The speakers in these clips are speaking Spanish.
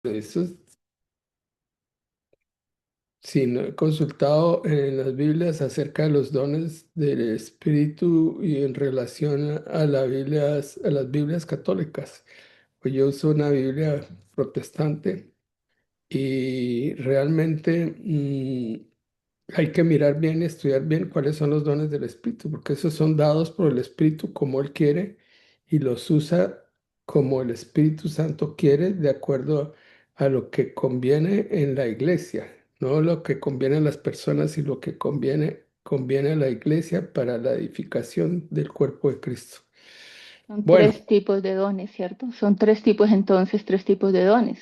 Eso sí, no he consultado en las Biblias acerca de los dones del Espíritu y en relación a a las Biblias católicas. Pues yo uso una Biblia protestante y realmente hay que mirar bien y estudiar bien cuáles son los dones del Espíritu, porque esos son dados por el Espíritu como Él quiere y los usa como el Espíritu Santo quiere, de acuerdo a lo que conviene en la iglesia, no lo que conviene a las personas y lo que conviene a la iglesia para la edificación del cuerpo de Cristo. Son Bueno, tres tipos de dones, ¿cierto? Son tres tipos entonces, tres tipos de dones.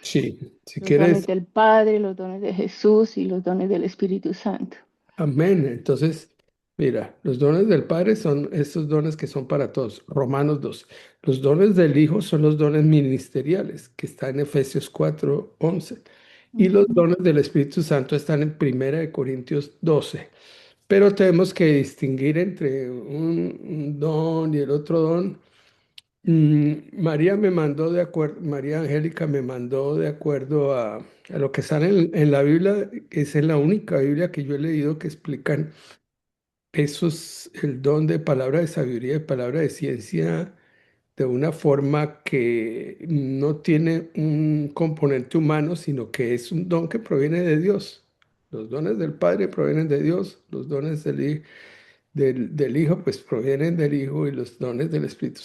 sí, si Los dones quieres. del Padre, los dones de Jesús y los dones del Espíritu Santo. Amén. Entonces, mira, los dones del Padre son estos dones que son para todos. Romanos 2. Los dones del Hijo son los dones ministeriales, que está en Efesios 4:11. Y los Ujú. dones del Espíritu Santo están en Primera de Corintios 12. Pero tenemos que distinguir entre un don y el otro don. María me mandó de acuerdo, María Angélica me mandó de acuerdo a lo que sale en la Biblia. Esa es la única Biblia que yo he leído que explican eso es el don de palabra de sabiduría y palabra de ciencia de una forma que no tiene un componente humano, sino que es un don que proviene de Dios. Los dones del Padre provienen de Dios, los dones del Hijo pues provienen del Hijo y los dones del Espíritu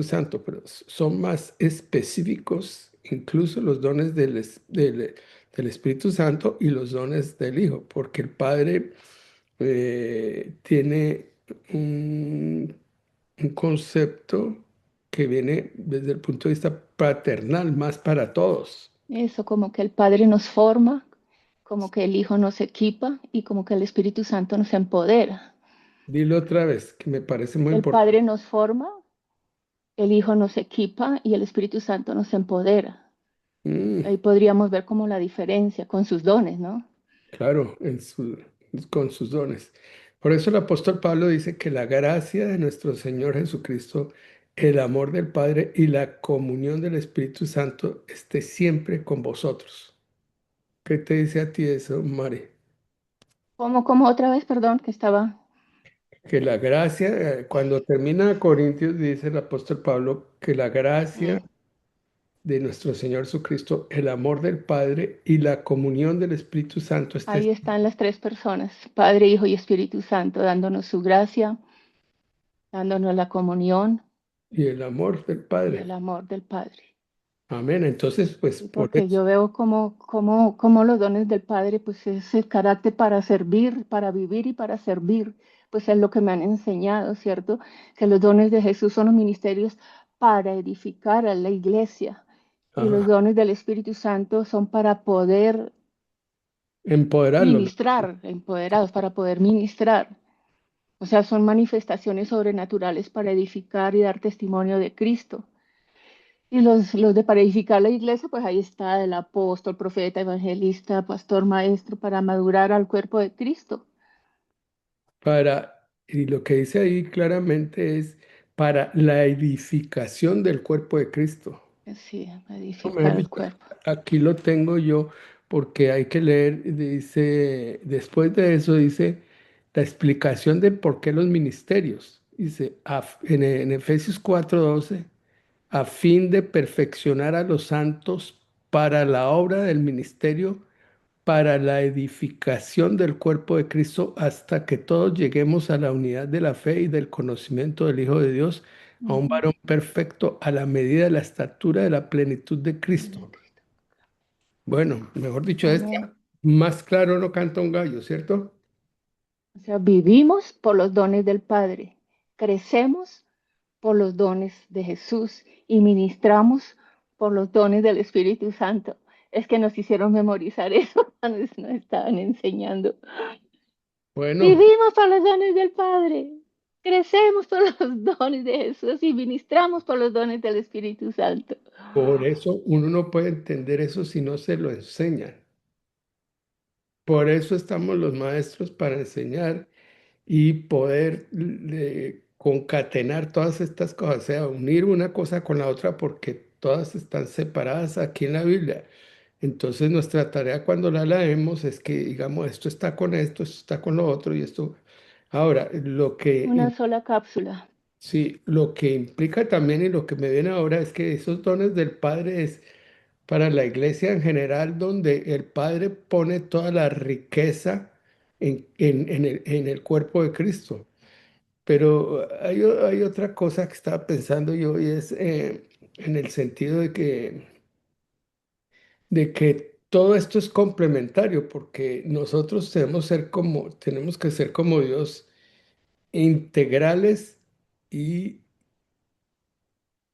Santo, pero son más específicos, incluso los dones del Espíritu Santo y los dones del Hijo, porque el Padre tiene un, un concepto que viene desde el punto de vista paternal, más para todos. Eso, como que el Padre nos forma, como que el Hijo nos equipa y como que el Espíritu Santo nos empodera. Dilo otra vez, que me parece muy El importante. Padre nos forma, el Hijo nos equipa y el Espíritu Santo nos empodera. Mm, Ahí podríamos ver como la diferencia con sus dones, ¿no? claro, con sus dones. Por eso el apóstol Pablo dice que la gracia de nuestro Señor Jesucristo, el amor del Padre y la comunión del Espíritu Santo esté siempre con vosotros. ¿Qué te dice a ti eso, Mari? ¿Cómo otra vez? Perdón, que estaba... Que la gracia, cuando termina Corintios, dice el apóstol Pablo que la gracia Mm. de nuestro Señor Jesucristo, el amor del Padre y la comunión del Espíritu Santo esté, Ahí están las tres personas, Padre, Hijo y Espíritu Santo, dándonos su gracia, dándonos la comunión y el amor del y Padre. el amor del Padre. Amén. Entonces, pues Sí, por porque eso, yo veo como los dones del Padre, pues es el carácter para servir, para vivir y para servir. Pues es lo que me han enseñado, ¿cierto? Que los dones de Jesús son los ministerios para edificar a la iglesia y los ah, dones del Espíritu Santo son para poder empoderarlo. ministrar, empoderados, para poder ministrar. O sea, son manifestaciones sobrenaturales para edificar y dar testimonio de Cristo. Y los de para edificar la iglesia, pues ahí está el apóstol, profeta, evangelista, pastor, maestro, para madurar al cuerpo de Cristo. Y lo que dice ahí claramente es para la edificación del cuerpo de Cristo. Sí, No, mejor edificar el dicho, cuerpo. aquí lo tengo yo porque hay que leer, dice, después de eso dice la explicación de por qué los ministerios. Dice, en Efesios 4:12, a fin de perfeccionar a los santos para la obra del ministerio, para la edificación del cuerpo de Cristo, hasta que todos lleguemos a la unidad de la fe y del conocimiento del Hijo de Dios, a un Ujú. varón perfecto a la medida de la estatura de la plenitud de Cristo. Bueno, mejor dicho, Amén. más claro no canta un gallo, ¿cierto? O sea, vivimos por los dones del Padre, crecemos por los dones de Jesús y ministramos por los dones del Espíritu Santo. Es que nos hicieron memorizar eso cuando nos estaban enseñando. Bueno, Vivimos por los dones del Padre, crecemos por los dones de Jesús y ministramos por los dones del Espíritu Santo. por eso uno no puede entender eso si no se lo enseñan. Por eso estamos los maestros para enseñar y poder concatenar todas estas cosas, o sea, unir una cosa con la otra, porque todas están separadas aquí en la Biblia. Entonces nuestra tarea cuando la leemos es que digamos, esto está con esto está con lo otro y esto. Ahora, Una sola cápsula. sí, lo que implica también y lo que me viene ahora es que esos dones del Padre es para la iglesia en general, donde el Padre pone toda la riqueza en el cuerpo de Cristo. Pero hay otra cosa que estaba pensando yo y es en el sentido de que todo esto es complementario, porque nosotros tenemos que ser como Dios, integrales y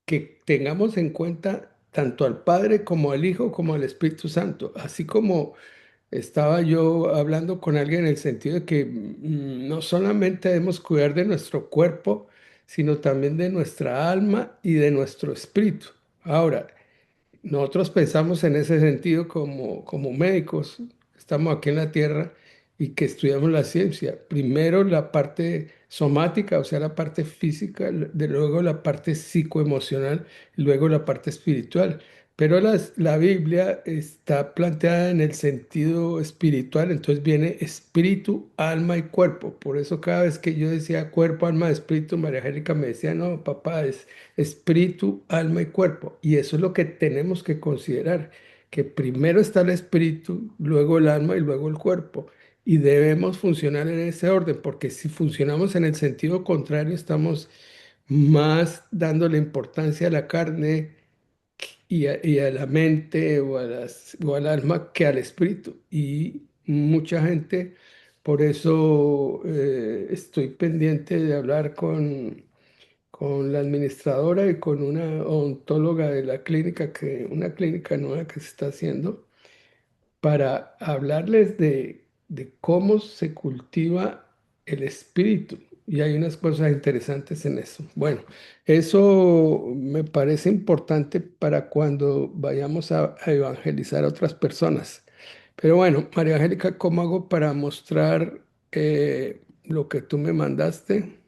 que tengamos en cuenta tanto al Padre como al Hijo como al Espíritu Santo, así como estaba yo hablando con alguien en el sentido de que no solamente debemos cuidar de nuestro cuerpo, sino también de nuestra alma y de nuestro espíritu. Ahora, nosotros pensamos en ese sentido como médicos, estamos aquí en la tierra y que estudiamos la ciencia. Primero la parte somática, o sea, la parte física, de luego la parte psicoemocional, y luego la parte espiritual. Pero la Biblia está planteada en el sentido espiritual, entonces viene espíritu, alma y cuerpo. Por eso cada vez que yo decía cuerpo, alma, espíritu, María Angélica me decía, no, papá, es espíritu, alma y cuerpo. Y eso es lo que tenemos que considerar, que primero está el espíritu, luego el alma y luego el cuerpo. Y debemos funcionar en ese orden, porque si funcionamos en el sentido contrario, estamos más dándole importancia a la carne y a la mente o al alma que al espíritu. Y mucha gente, por eso estoy pendiente de hablar con la administradora y con una odontóloga de la clínica, una clínica nueva que se está haciendo, para hablarles de cómo se cultiva el espíritu. Y hay unas cosas interesantes en eso. Bueno, eso me parece importante para cuando vayamos a evangelizar a otras personas. Pero bueno, María Angélica, ¿cómo hago para mostrar lo que tú me mandaste?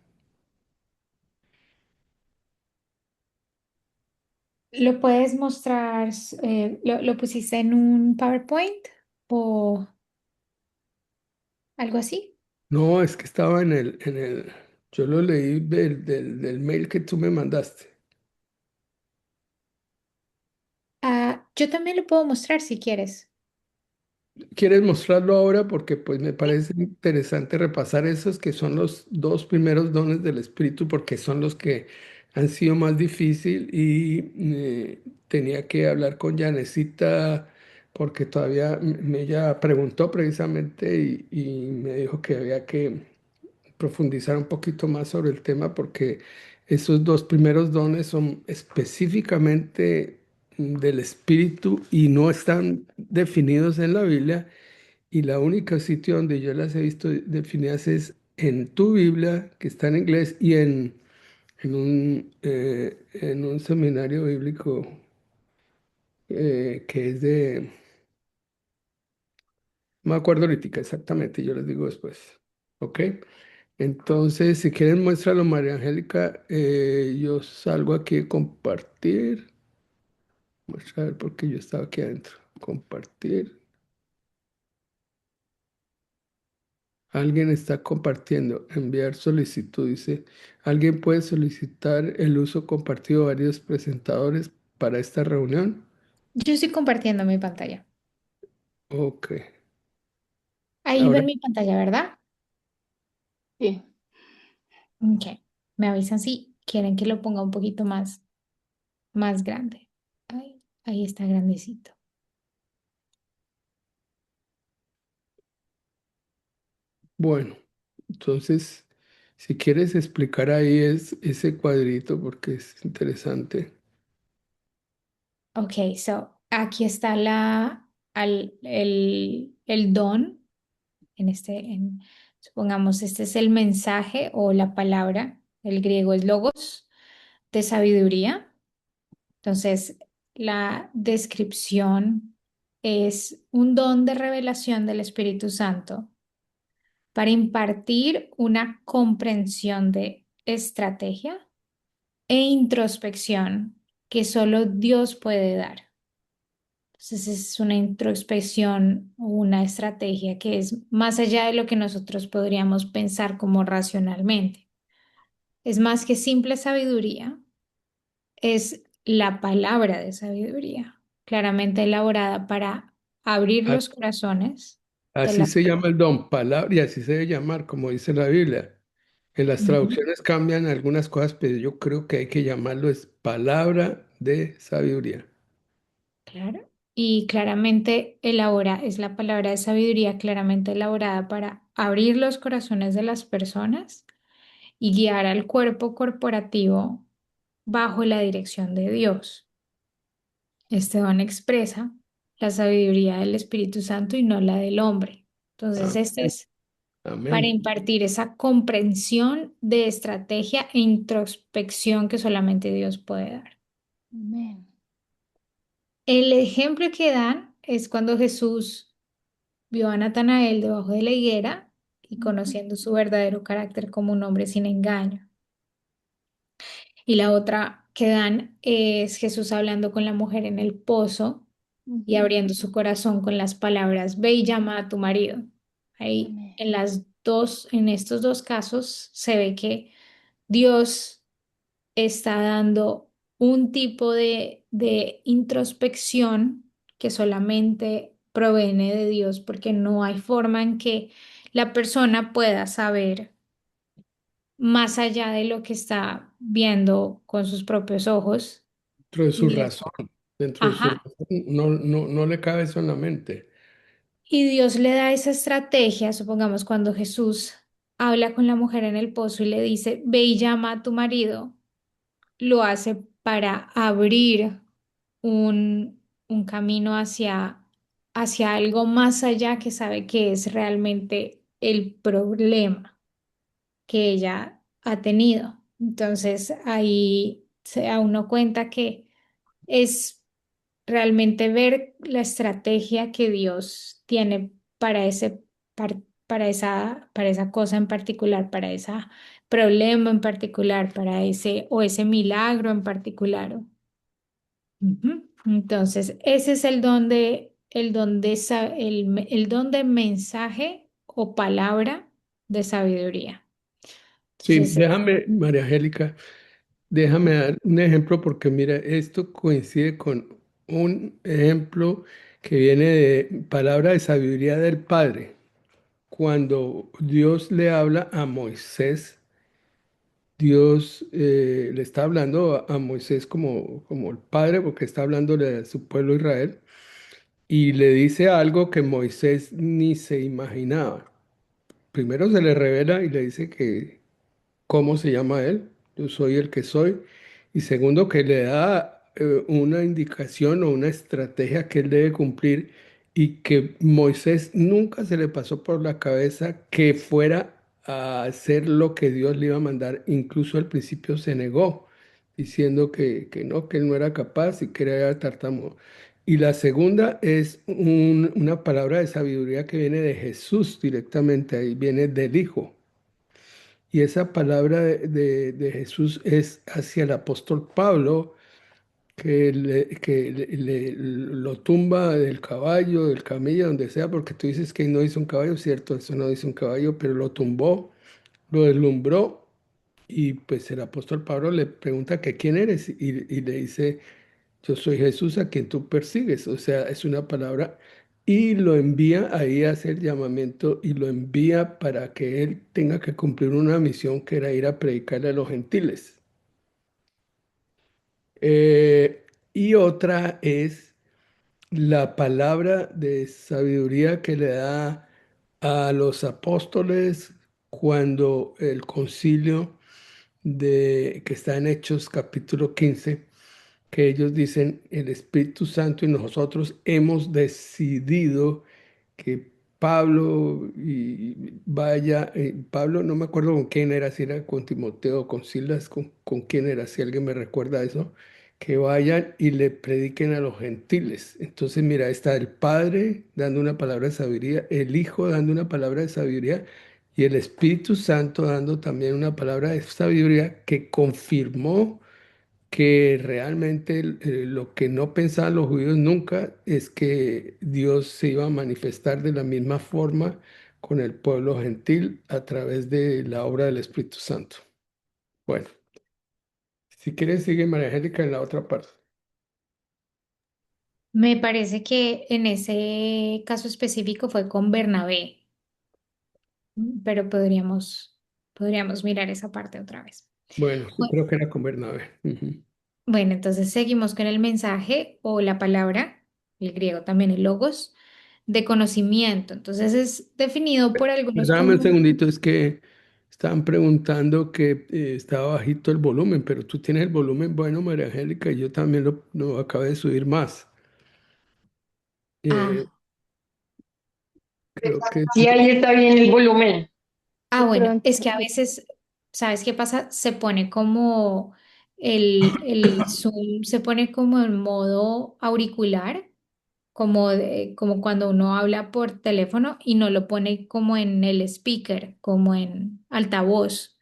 ¿Lo puedes mostrar? ¿Lo pusiste en un PowerPoint o algo así? No, es que estaba yo lo leí del mail que tú me mandaste. Ah, yo también lo puedo mostrar si quieres. ¿Quieres mostrarlo ahora? Porque pues me Sí. parece interesante repasar esos que son los dos primeros dones del Espíritu, porque son los que han sido más difícil y tenía que hablar con Janecita porque todavía ella preguntó precisamente y me dijo que había que profundizar un poquito más sobre el tema porque esos dos primeros dones son específicamente del Espíritu y no están definidos en la Biblia y la única sitio donde yo las he visto definidas es en tu Biblia, que está en inglés, y en un seminario bíblico que es no me acuerdo ahorita exactamente, yo les digo después. ¿Ok? Entonces, si quieren, muéstralo, María Angélica. Yo salgo aquí a compartir. Mostrar porque yo estaba aquí adentro. Compartir. Alguien está compartiendo. Enviar solicitud. Dice, ¿alguien puede solicitar el uso compartido de varios presentadores para esta reunión? Yo estoy compartiendo mi pantalla. Ok. Ahí Ahora, ven mi pantalla, ¿verdad? Sí. Ok. Me avisan si quieren que lo ponga un poquito más grande. Ahí está grandecito. bueno, entonces, si quieres explicar ahí es ese cuadrito porque es interesante. Ok, so aquí está el don. Supongamos, este es el mensaje o la palabra. El griego es logos, de sabiduría. Entonces, la descripción es un don de revelación del Espíritu Santo para impartir una comprensión de estrategia e introspección que solo Dios puede dar. Entonces es una introspección o una estrategia que es más allá de lo que nosotros podríamos pensar como racionalmente. Es más que simple sabiduría, es la palabra de sabiduría, claramente elaborada para abrir A- los corazones de Así las se llama personas. el don, palabra, y así se debe llamar, como dice la Biblia. En las Ujú. traducciones cambian algunas cosas, pero yo creo que hay que llamarlo es palabra de sabiduría. Claro. Y claramente es la palabra de sabiduría claramente elaborada para abrir los corazones de las personas y guiar al cuerpo corporativo bajo la dirección de Dios. Este don expresa la sabiduría del Espíritu Santo y no la del hombre. Entonces, este Amén. es para Amén. impartir esa comprensión de estrategia e introspección que solamente Dios puede dar. Amén. El ejemplo que dan es cuando Jesús vio a Natanael debajo de la higuera y Ujú, conociendo su verdadero carácter como un hombre sin engaño. Y la otra que dan es Jesús hablando con la mujer en el pozo y ujú. abriendo su corazón con las palabras, ve y llama a tu marido. Ahí Amén. en estos dos casos se ve que Dios está dando un tipo de introspección que solamente proviene de Dios, porque no hay forma en que la persona pueda saber más allá de lo que está viendo con sus propios ojos. Dentro de Y su Dios, razón, dentro de su ajá, razón, no le cabe eso en la mente. y Dios le da esa estrategia, supongamos cuando Jesús habla con la mujer en el pozo y le dice, ve y llama a tu marido, lo hace para abrir un camino hacia algo más allá que sabe que es realmente el problema que ella ha tenido. Entonces ahí se da uno cuenta que es realmente ver la estrategia que Dios tiene para para esa cosa en particular, para ese problema en particular, para ese milagro en particular. Ujú. Entonces, ese es el don de mensaje o palabra de sabiduría. Sí, Entonces, déjame, María Angélica, déjame dar un ejemplo porque mira, esto coincide con un ejemplo que viene de palabra de sabiduría del Padre. Cuando Dios le habla a Moisés, Dios le está hablando a Moisés como el Padre, porque está hablándole a su pueblo Israel, y le dice algo que Moisés ni se imaginaba. Primero se le revela y le dice que cómo se llama él, yo soy el que soy, y segundo que le da una indicación o una estrategia que él debe cumplir y que Moisés nunca se le pasó por la cabeza que fuera a hacer lo que Dios le iba a mandar, incluso al principio se negó, diciendo que no, que él no era capaz y que era tartamudo. Y la segunda es una palabra de sabiduría que viene de Jesús directamente, ahí viene del Hijo. Y esa palabra de Jesús es hacia el apóstol Pablo, lo tumba del caballo, del camello, donde sea, porque tú dices que no hizo un caballo, cierto, eso no hizo un caballo, pero lo tumbó, lo deslumbró, y pues el apóstol Pablo le pregunta que quién eres, y le dice, yo soy Jesús a quien tú persigues. O sea, es una palabra y lo envía ahí a hacer llamamiento y lo envía para que él tenga que cumplir una misión que era ir a predicarle a los gentiles. Y otra es la palabra de sabiduría que le da a los apóstoles cuando el concilio que está en Hechos capítulo 15, que ellos dicen el Espíritu Santo y nosotros hemos decidido que Pablo vaya, Pablo no me acuerdo con quién era, si era con Timoteo o con Silas, con quién era, si alguien me recuerda eso, que vayan y le prediquen a los gentiles. Entonces, mira, está el Padre dando una palabra de sabiduría, el Hijo dando una palabra de sabiduría y el Espíritu Santo dando también una palabra de sabiduría que confirmó que realmente lo que no pensaban los judíos nunca es que Dios se iba a manifestar de la misma forma con el pueblo gentil a través de la obra del Espíritu Santo. Bueno, si quieres, sigue María Angélica en la otra parte. Me parece que en ese caso específico fue con Bernabé, pero podríamos mirar esa parte otra vez. Bueno, yo Bu- creo que era con Bernabé. Ujú. Bueno, entonces seguimos con el mensaje o la palabra, el griego también el logos, de conocimiento. Entonces es definido por algunos Perdóname un como, segundito, es que estaban preguntando que estaba bajito el volumen, pero tú tienes el volumen bueno, María Angélica, y yo también lo acabé de subir más. Eh, ah, creo que Sí, ahí está bien el volumen. ah, De bueno, pronto, es que a veces, ¿sabes qué pasa? Se pone como el Zoom, se pone como en modo auricular, como cuando uno habla por teléfono y no lo pone como en el speaker, como en altavoz.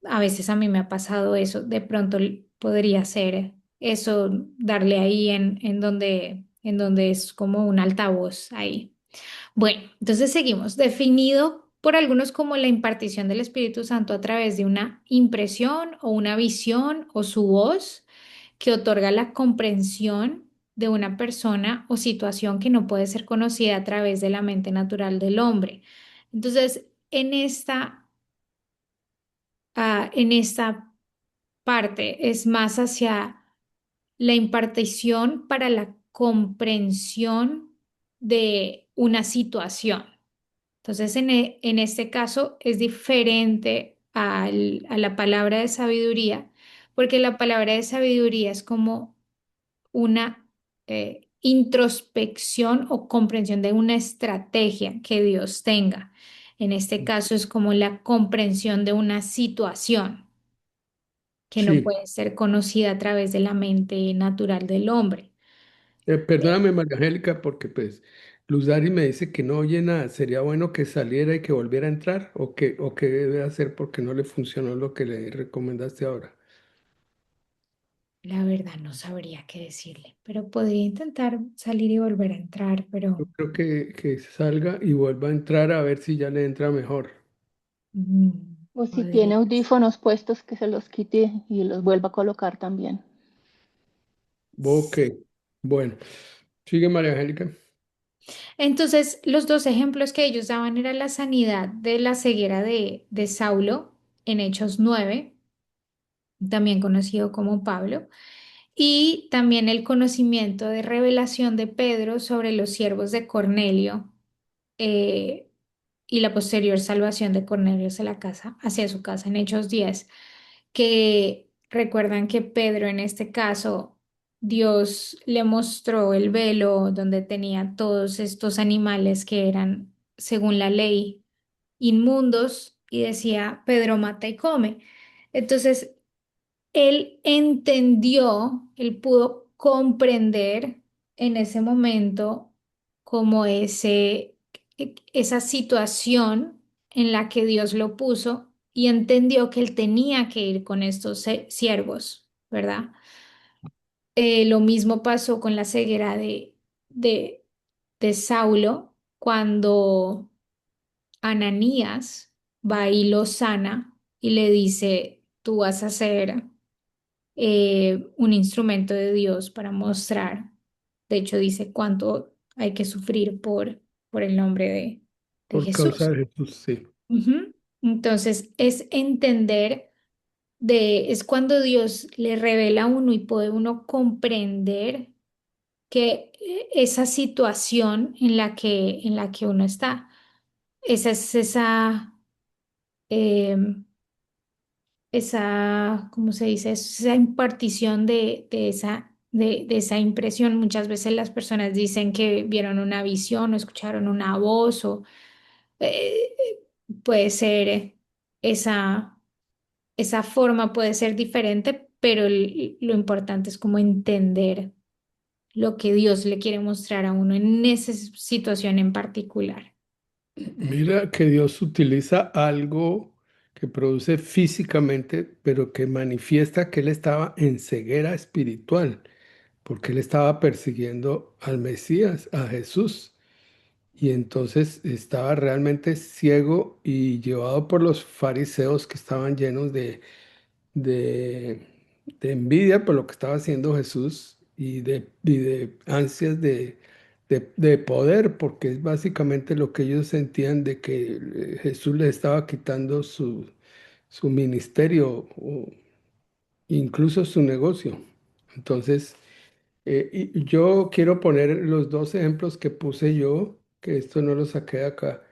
A veces a mí me ha pasado eso. De pronto podría ser eso, darle ahí en donde es como un altavoz ahí. Bueno, entonces seguimos. Definido por algunos como la impartición del Espíritu Santo a través de una impresión o una visión o su voz que otorga la comprensión de una persona o situación que no puede ser conocida a través de la mente natural del hombre. Entonces, en esta parte es más hacia la impartición para la comprensión de una situación. Entonces, en este caso es diferente a la palabra de sabiduría, porque la palabra de sabiduría es como una introspección o comprensión de una estrategia que Dios tenga. En este caso es como la comprensión de una situación que no sí, puede ser conocida a través de la mente natural del hombre. perdóname, María Angélica, porque pues Luz Dari me dice que no oye nada. ¿Sería bueno que saliera y que volviera a entrar? O qué debe hacer porque no le funcionó lo que le recomendaste ahora? La verdad no sabría qué decirle, pero podría intentar salir y volver a entrar, Yo pero creo que salga y vuelva a entrar a ver si ya le entra mejor. mm, o si podría tiene ser. audífonos puestos, que se los quite y los vuelva a colocar también. Ok, bueno, sigue María Angélica. Entonces, los dos ejemplos que ellos daban era la sanidad de la ceguera de Saulo en Hechos 9, también conocido como Pablo, y también el conocimiento de revelación de Pedro sobre los siervos de Cornelio eh, y la posterior salvación de Cornelio hacia su casa en Hechos 10, que recuerdan que Pedro en este caso, Dios le mostró el velo donde tenía todos estos animales que eran, según la ley, inmundos y decía, Pedro mata y come. Entonces, él pudo comprender en ese momento como esa situación en la que Dios lo puso y entendió que él tenía que ir con estos siervos, ¿verdad? Lo mismo pasó con la ceguera de, de Saulo cuando Ananías va y lo sana y le dice, tú vas a ser un instrumento de Dios para mostrar. De hecho, dice cuánto hay que sufrir por el nombre de Por causa Jesús. de Jesús, sí. Ujú. Entonces, es entender es cuando Dios le revela a uno y puede uno comprender que esa situación en la que uno está, esa es em, ¿cómo se dice? Esa impartición de esa impresión. Muchas veces las personas dicen que vieron una visión o escucharon una voz o eh, puede ser esa forma puede ser diferente, pero lo importante es como entender lo que Dios le quiere mostrar a uno en esa situación en particular. Mira que Dios utiliza algo que produce físicamente, pero que manifiesta que él estaba en ceguera espiritual, porque él estaba persiguiendo al Mesías, a Jesús. Y entonces estaba realmente ciego y llevado por los fariseos que estaban llenos de, de envidia por lo que estaba haciendo Jesús y de ansias de poder, porque es básicamente lo que ellos sentían de que Jesús les estaba quitando su ministerio o incluso su negocio. Entonces, y yo quiero poner los dos ejemplos que puse yo, que esto no lo saqué de acá,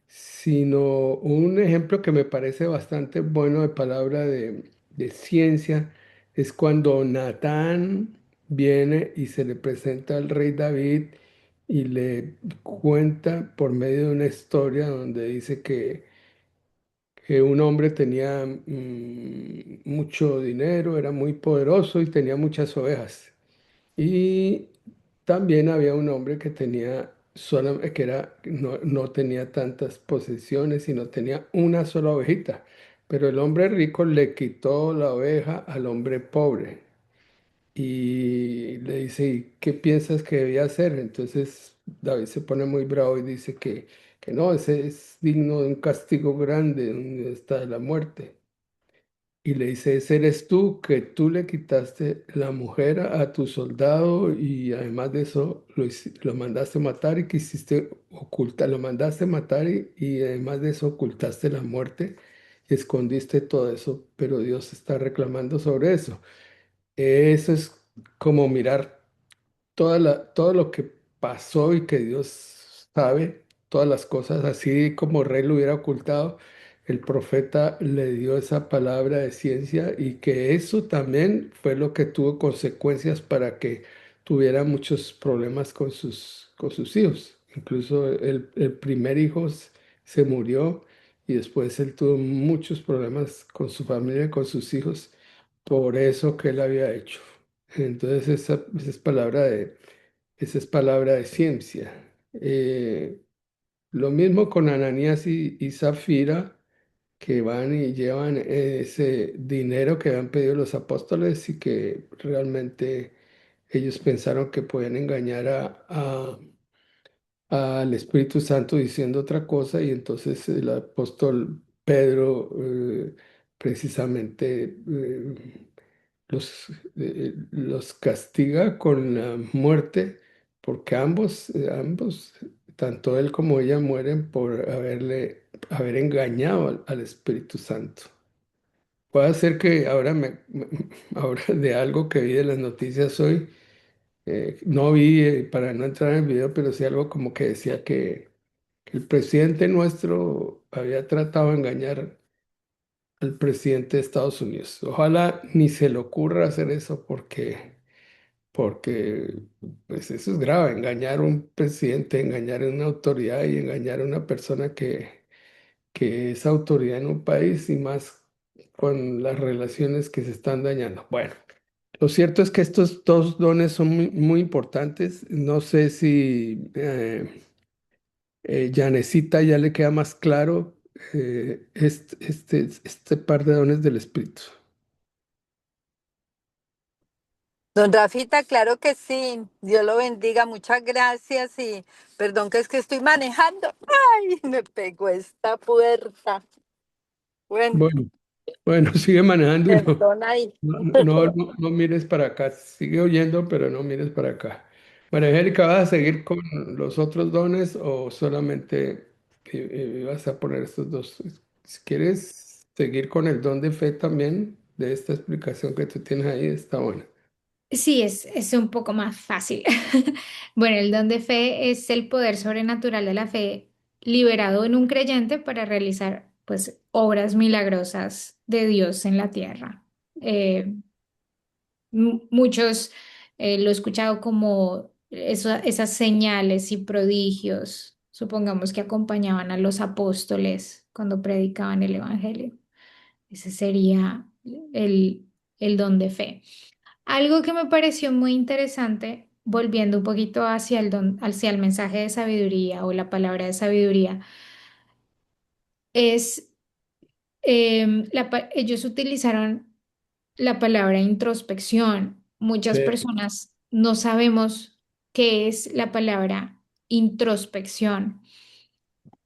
sino un ejemplo que me parece bastante bueno de palabra de ciencia, es cuando Natán viene y se le presenta al rey David y le cuenta por medio de una historia donde dice que un hombre tenía mucho dinero, era muy poderoso y tenía muchas ovejas. Y también había un hombre que tenía no tenía tantas posesiones, sino tenía una sola ovejita. Pero el hombre rico le quitó la oveja al hombre pobre y le dice, "¿Y qué piensas que debía hacer?" Entonces David se pone muy bravo y dice que no, ese es digno de un castigo grande, donde está la muerte. Y le dice, ese eres tú, que tú le quitaste la mujer a tu soldado y además de eso lo mandaste matar y quisiste ocultar, lo mandaste matar y además de eso ocultaste la muerte y escondiste todo eso, pero Dios está reclamando sobre eso. Eso es como mirar todo lo que pasó y que Dios sabe, todas las cosas, así como Rey lo hubiera ocultado, el profeta le dio esa palabra de ciencia y que eso también fue lo que tuvo consecuencias para que tuviera muchos problemas con sus hijos. Incluso el primer hijo se murió y después él tuvo muchos problemas con su familia y con sus hijos por eso que él había hecho. Entonces esa es palabra de ciencia. Lo mismo con Ananías y Zafira, que van y llevan ese dinero que habían pedido los apóstoles y que realmente ellos pensaron que podían engañar al Espíritu Santo diciendo otra cosa y entonces el apóstol Pedro precisamente los castiga con la muerte porque ambos, tanto él como ella mueren por haber engañado al Espíritu Santo. Puede ser que ahora de algo que vi de las noticias hoy, no vi para no entrar en el video, pero sí algo como que decía que el presidente nuestro había tratado de engañar al presidente de Estados Unidos. Ojalá ni se le ocurra hacer eso porque pues eso es grave, engañar a un presidente, engañar a una autoridad y engañar a una persona que es autoridad en un país y más con las relaciones que se están dañando. Bueno. Lo cierto es que estos dos dones son muy importantes. No sé si Yanecita ya le queda más claro este par de dones del Espíritu. Don Rafita, claro que sí. Dios lo bendiga. Muchas gracias y perdón que es que estoy manejando. Ay, me pegó esta puerta. Bueno, Bueno, bueno, sigue manejando y perdona ahí. no mires para acá. Sigue oyendo, pero no mires para acá. Bueno, Angélica, ¿vas a seguir con los otros dones o solamente vas a poner estos dos? Si quieres seguir con el don de fe también, de esta explicación que tú tienes ahí, está buena. Sí, es un poco más fácil. Bueno, el don de fe es el poder sobrenatural de la fe liberado en un creyente para realizar, pues, obras milagrosas de Dios en la tierra. Eh, Muchos lo he escuchado como esas señales y prodigios, supongamos que acompañaban a los apóstoles cuando predicaban el evangelio. Ese sería el, el don de fe. Algo que me pareció muy interesante, volviendo un poquito hacia el don, hacia el mensaje de sabiduría o la palabra de sabiduría, es ellos utilizaron la palabra introspección. Muchas Ve, personas no sabemos qué es la palabra introspección.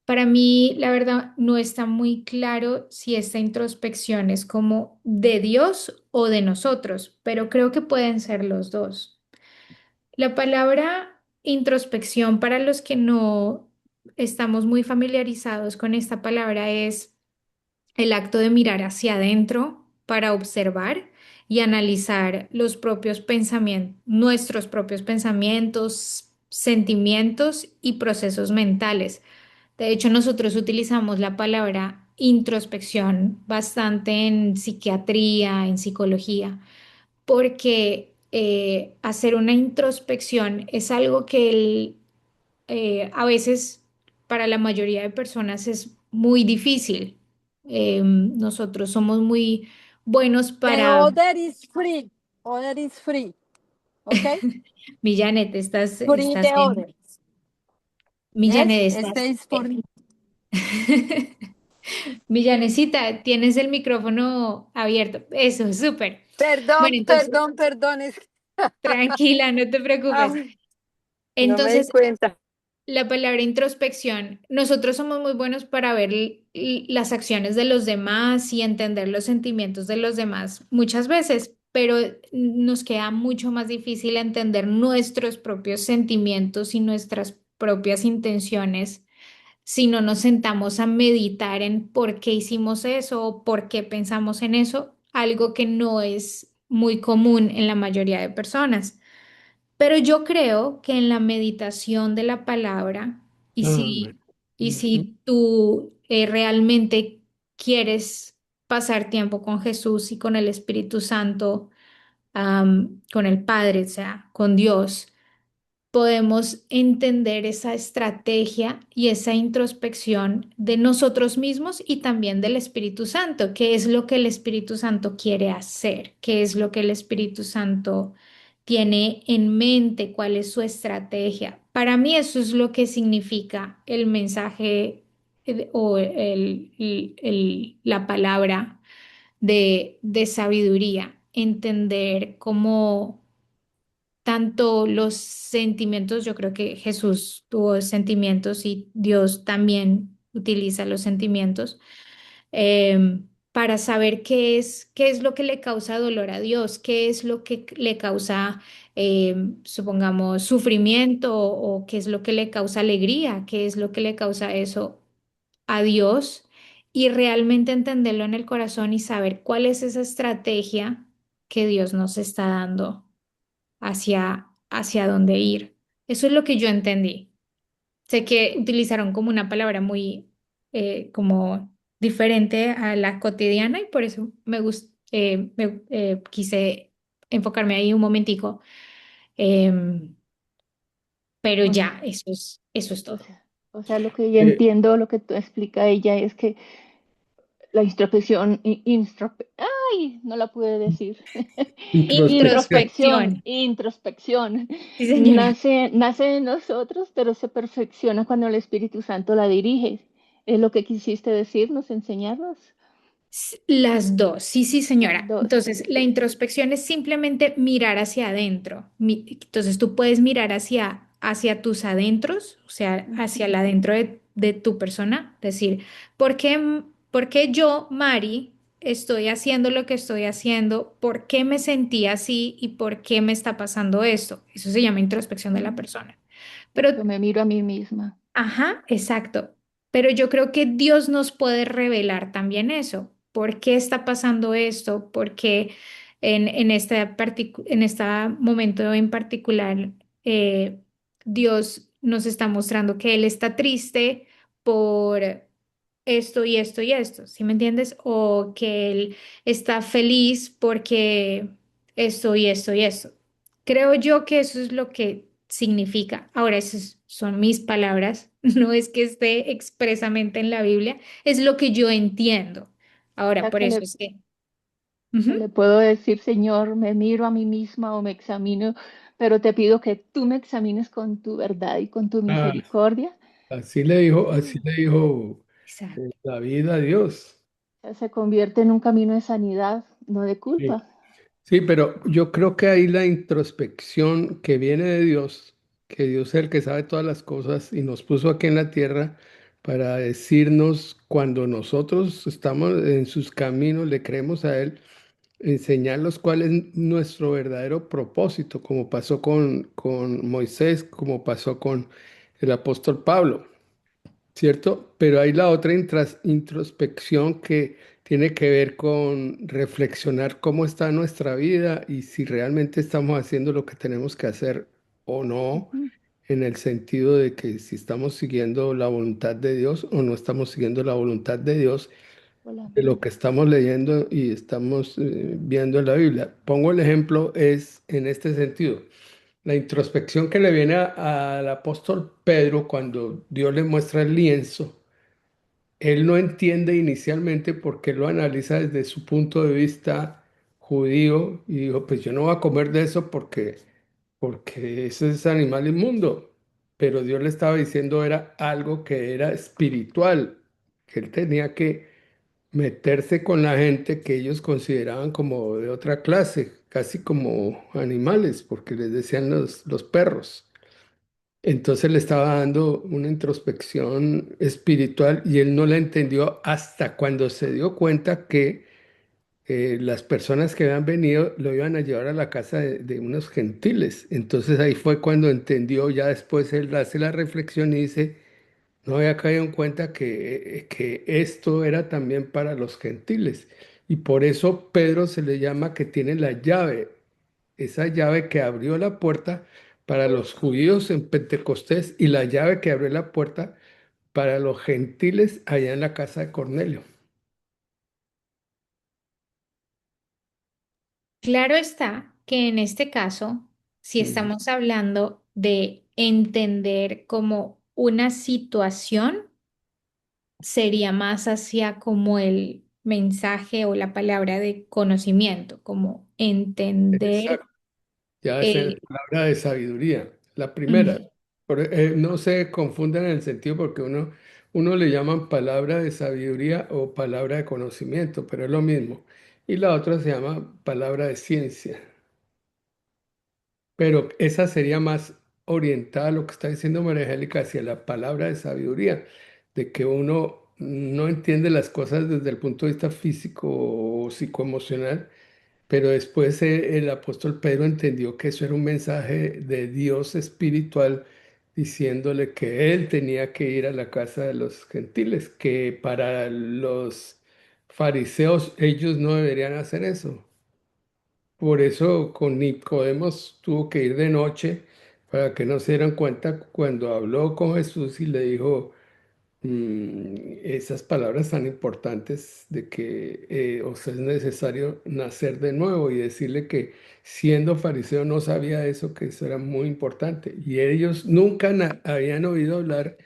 Para mí, la verdad, no está muy claro si esta introspección es como de Dios o de nosotros, pero creo que pueden ser los dos. La palabra introspección, para los que no estamos muy familiarizados con esta palabra, es el acto de mirar hacia adentro para observar y analizar los propios pensamientos, nuestros propios pensamientos, sentimientos y procesos mentales. De hecho, nosotros utilizamos la palabra introspección bastante en psiquiatría, en psicología, porque hacer una introspección es algo que a veces para la mayoría de personas es muy difícil. Nosotros somos muy buenos The para... order is free. Order is free. ¿Ok? Millanet, Free estás the en... order. Yes, Millanet, este estás... is for me. Millanecita, tienes el micrófono abierto. Eso, súper. Bueno, Perdón, entonces, perdón, perdón. tranquila, no te preocupes. Ay, no me di Entonces, cuenta. la palabra introspección, nosotros somos muy buenos para ver las acciones de los demás y entender los sentimientos de los demás muchas veces, pero nos queda mucho más difícil entender nuestros propios sentimientos y nuestras propias intenciones si no nos sentamos a meditar en por qué hicimos eso o por qué pensamos en eso, algo que no es muy común en la mayoría de personas. Pero yo creo que en la meditación de la palabra, y amén. Ujú. si tú realmente quieres pasar tiempo con Jesús y con el Espíritu Santo, con el Padre, o sea, con Dios, podemos entender esa estrategia y esa introspección de nosotros mismos y también del Espíritu Santo, qué es lo que el Espíritu Santo quiere hacer, qué es lo que el Espíritu Santo tiene en mente, cuál es su estrategia. Para mí eso es lo que significa el mensaje o la palabra de sabiduría, entender cómo tanto los sentimientos, yo creo que Jesús tuvo sentimientos y Dios también utiliza los sentimientos para saber qué es lo que le causa dolor a Dios, qué es lo que le causa, supongamos, sufrimiento o qué es lo que le causa alegría, qué es lo que le causa eso a Dios y realmente entenderlo en el corazón y saber cuál es esa estrategia que Dios nos está dando hacia dónde ir. Eso es lo que yo entendí. Sé que utilizaron como una palabra muy como diferente a la cotidiana y por eso quise enfocarme ahí un momentico. Em, pero O ya, sea, eso es o todo. sea, o sea, lo que yo Eh, entiendo, lo que tú explica ella es que la introspección, ay, no la pude decir. introspección. Introspección, Introspección. introspección, Sí, señora. nace de nosotros, pero se perfecciona cuando el Espíritu Santo la dirige. ¿Es lo que quisiste decirnos, enseñarnos? Las dos, sí, sí, Las señora. dos. Entonces, la introspección es simplemente mirar hacia adentro. Entonces, tú puedes mirar hacia tus adentros, o sea, hacia el adentro de tu persona, decir, por qué yo, Mari, estoy haciendo lo que estoy haciendo? ¿Por qué me sentí así y por qué me está pasando esto? Eso se llama introspección de la persona. Pero Yo me miro a mí misma. ajá, exacto. Pero yo creo que Dios nos puede revelar también eso. ¿Por qué está pasando esto? ¿Por qué en este momento en particular Dios nos está mostrando que Él está triste por esto y esto y esto? ¿Sí me entiendes? O que Él está feliz porque esto y esto y esto. Creo yo que eso es lo que significa. Ahora, esas son mis palabras, no es que esté expresamente en la Biblia, es lo que yo entiendo. O Ahora, sea, por eso es que... Ujú. le puedo decir, Señor, me miro a mí misma o me examino, pero te pido que tú me examines con tu verdad y con tu Ah, misericordia. así le dijo Mm. David a Dios. sea, se convierte en un camino de sanidad, no de Sí. culpa. Sí, pero yo creo que ahí la introspección que viene de Dios, que Dios es el que sabe todas las cosas y nos puso aquí en la tierra para decirnos cuando nosotros estamos en sus caminos, le creemos a Él, enseñarnos cuál es nuestro verdadero propósito, como pasó con Moisés, como pasó con el apóstol Pablo. ¿Cierto? Pero hay la otra introspección que tiene que ver con reflexionar cómo está nuestra vida y si realmente estamos haciendo lo que tenemos que hacer o no, Ujú. en el sentido de que si estamos siguiendo la voluntad de Dios o no estamos siguiendo la voluntad de Dios, Hola, de lo que estamos leyendo y estamos viendo en la Biblia. Pongo el ejemplo, es en este sentido. La introspección que le viene al apóstol Pedro cuando Dios le muestra el lienzo, él no entiende inicialmente porque lo analiza desde su punto de vista judío y dijo, pues yo no voy a comer de eso porque eso es animal inmundo. Pero Dios le estaba diciendo era algo que era espiritual, que él tenía que meterse con la gente que ellos consideraban como de otra clase, casi como animales, porque les decían los perros. Entonces le estaba dando una introspección espiritual y él no la entendió hasta cuando se dio cuenta que las personas que habían venido lo iban a llevar a la casa de unos gentiles. Entonces ahí fue cuando entendió, ya después él hace la reflexión y dice, no había caído en cuenta que esto era también para los gentiles. Y por eso Pedro se le llama que tiene la llave, esa llave que abrió la puerta para los judíos en Pentecostés y la llave que abrió la puerta para los gentiles allá en la casa de Cornelio. Claro está que en este caso, si Ujú. estamos hablando de entender como una situación, sería más hacia como el mensaje o la palabra de conocimiento, como entender. Exacto. Ya es la eh, palabra de sabiduría. La primera, mm, no se confundan en el sentido porque uno le llaman palabra de sabiduría o palabra de conocimiento, pero es lo mismo. Y la otra se llama palabra de ciencia. Pero esa sería más orientada a lo que está diciendo María Angélica hacia la palabra de sabiduría, de que uno no entiende las cosas desde el punto de vista físico o psicoemocional, pero después el apóstol Pedro entendió que eso era un mensaje de Dios espiritual diciéndole que él tenía que ir a la casa de los gentiles, que para los fariseos ellos no deberían hacer eso. Por eso con Nicodemos tuvo que ir de noche para que no se dieran cuenta cuando habló con Jesús y le dijo esas palabras tan importantes de que o sea, es necesario nacer de nuevo y decirle que siendo fariseo no sabía eso, que eso era muy importante. Y ellos nunca habían oído hablar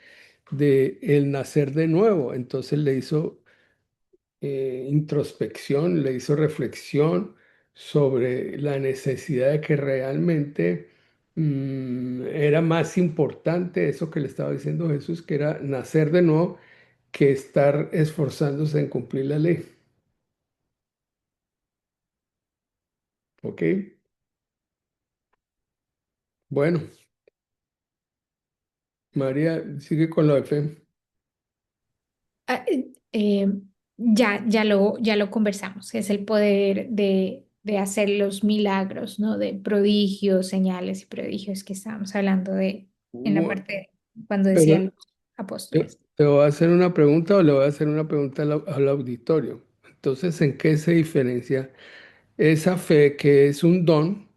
de el nacer de nuevo. Entonces le hizo introspección, le hizo reflexión sobre la necesidad de que realmente era más importante eso que le estaba diciendo Jesús, que era nacer de nuevo, que estar esforzándose en cumplir la ley. ¿Ok? Bueno, María, sigue con lo de fe. ah, ya lo conversamos, es el poder de hacer los milagros, ¿no? De prodigios, señales y prodigios que estábamos hablando de en la Bueno, parte cuando decía pero los apóstoles. te voy a hacer una pregunta o le voy a hacer una pregunta al auditorio. Entonces, ¿en qué se diferencia esa fe que es un don,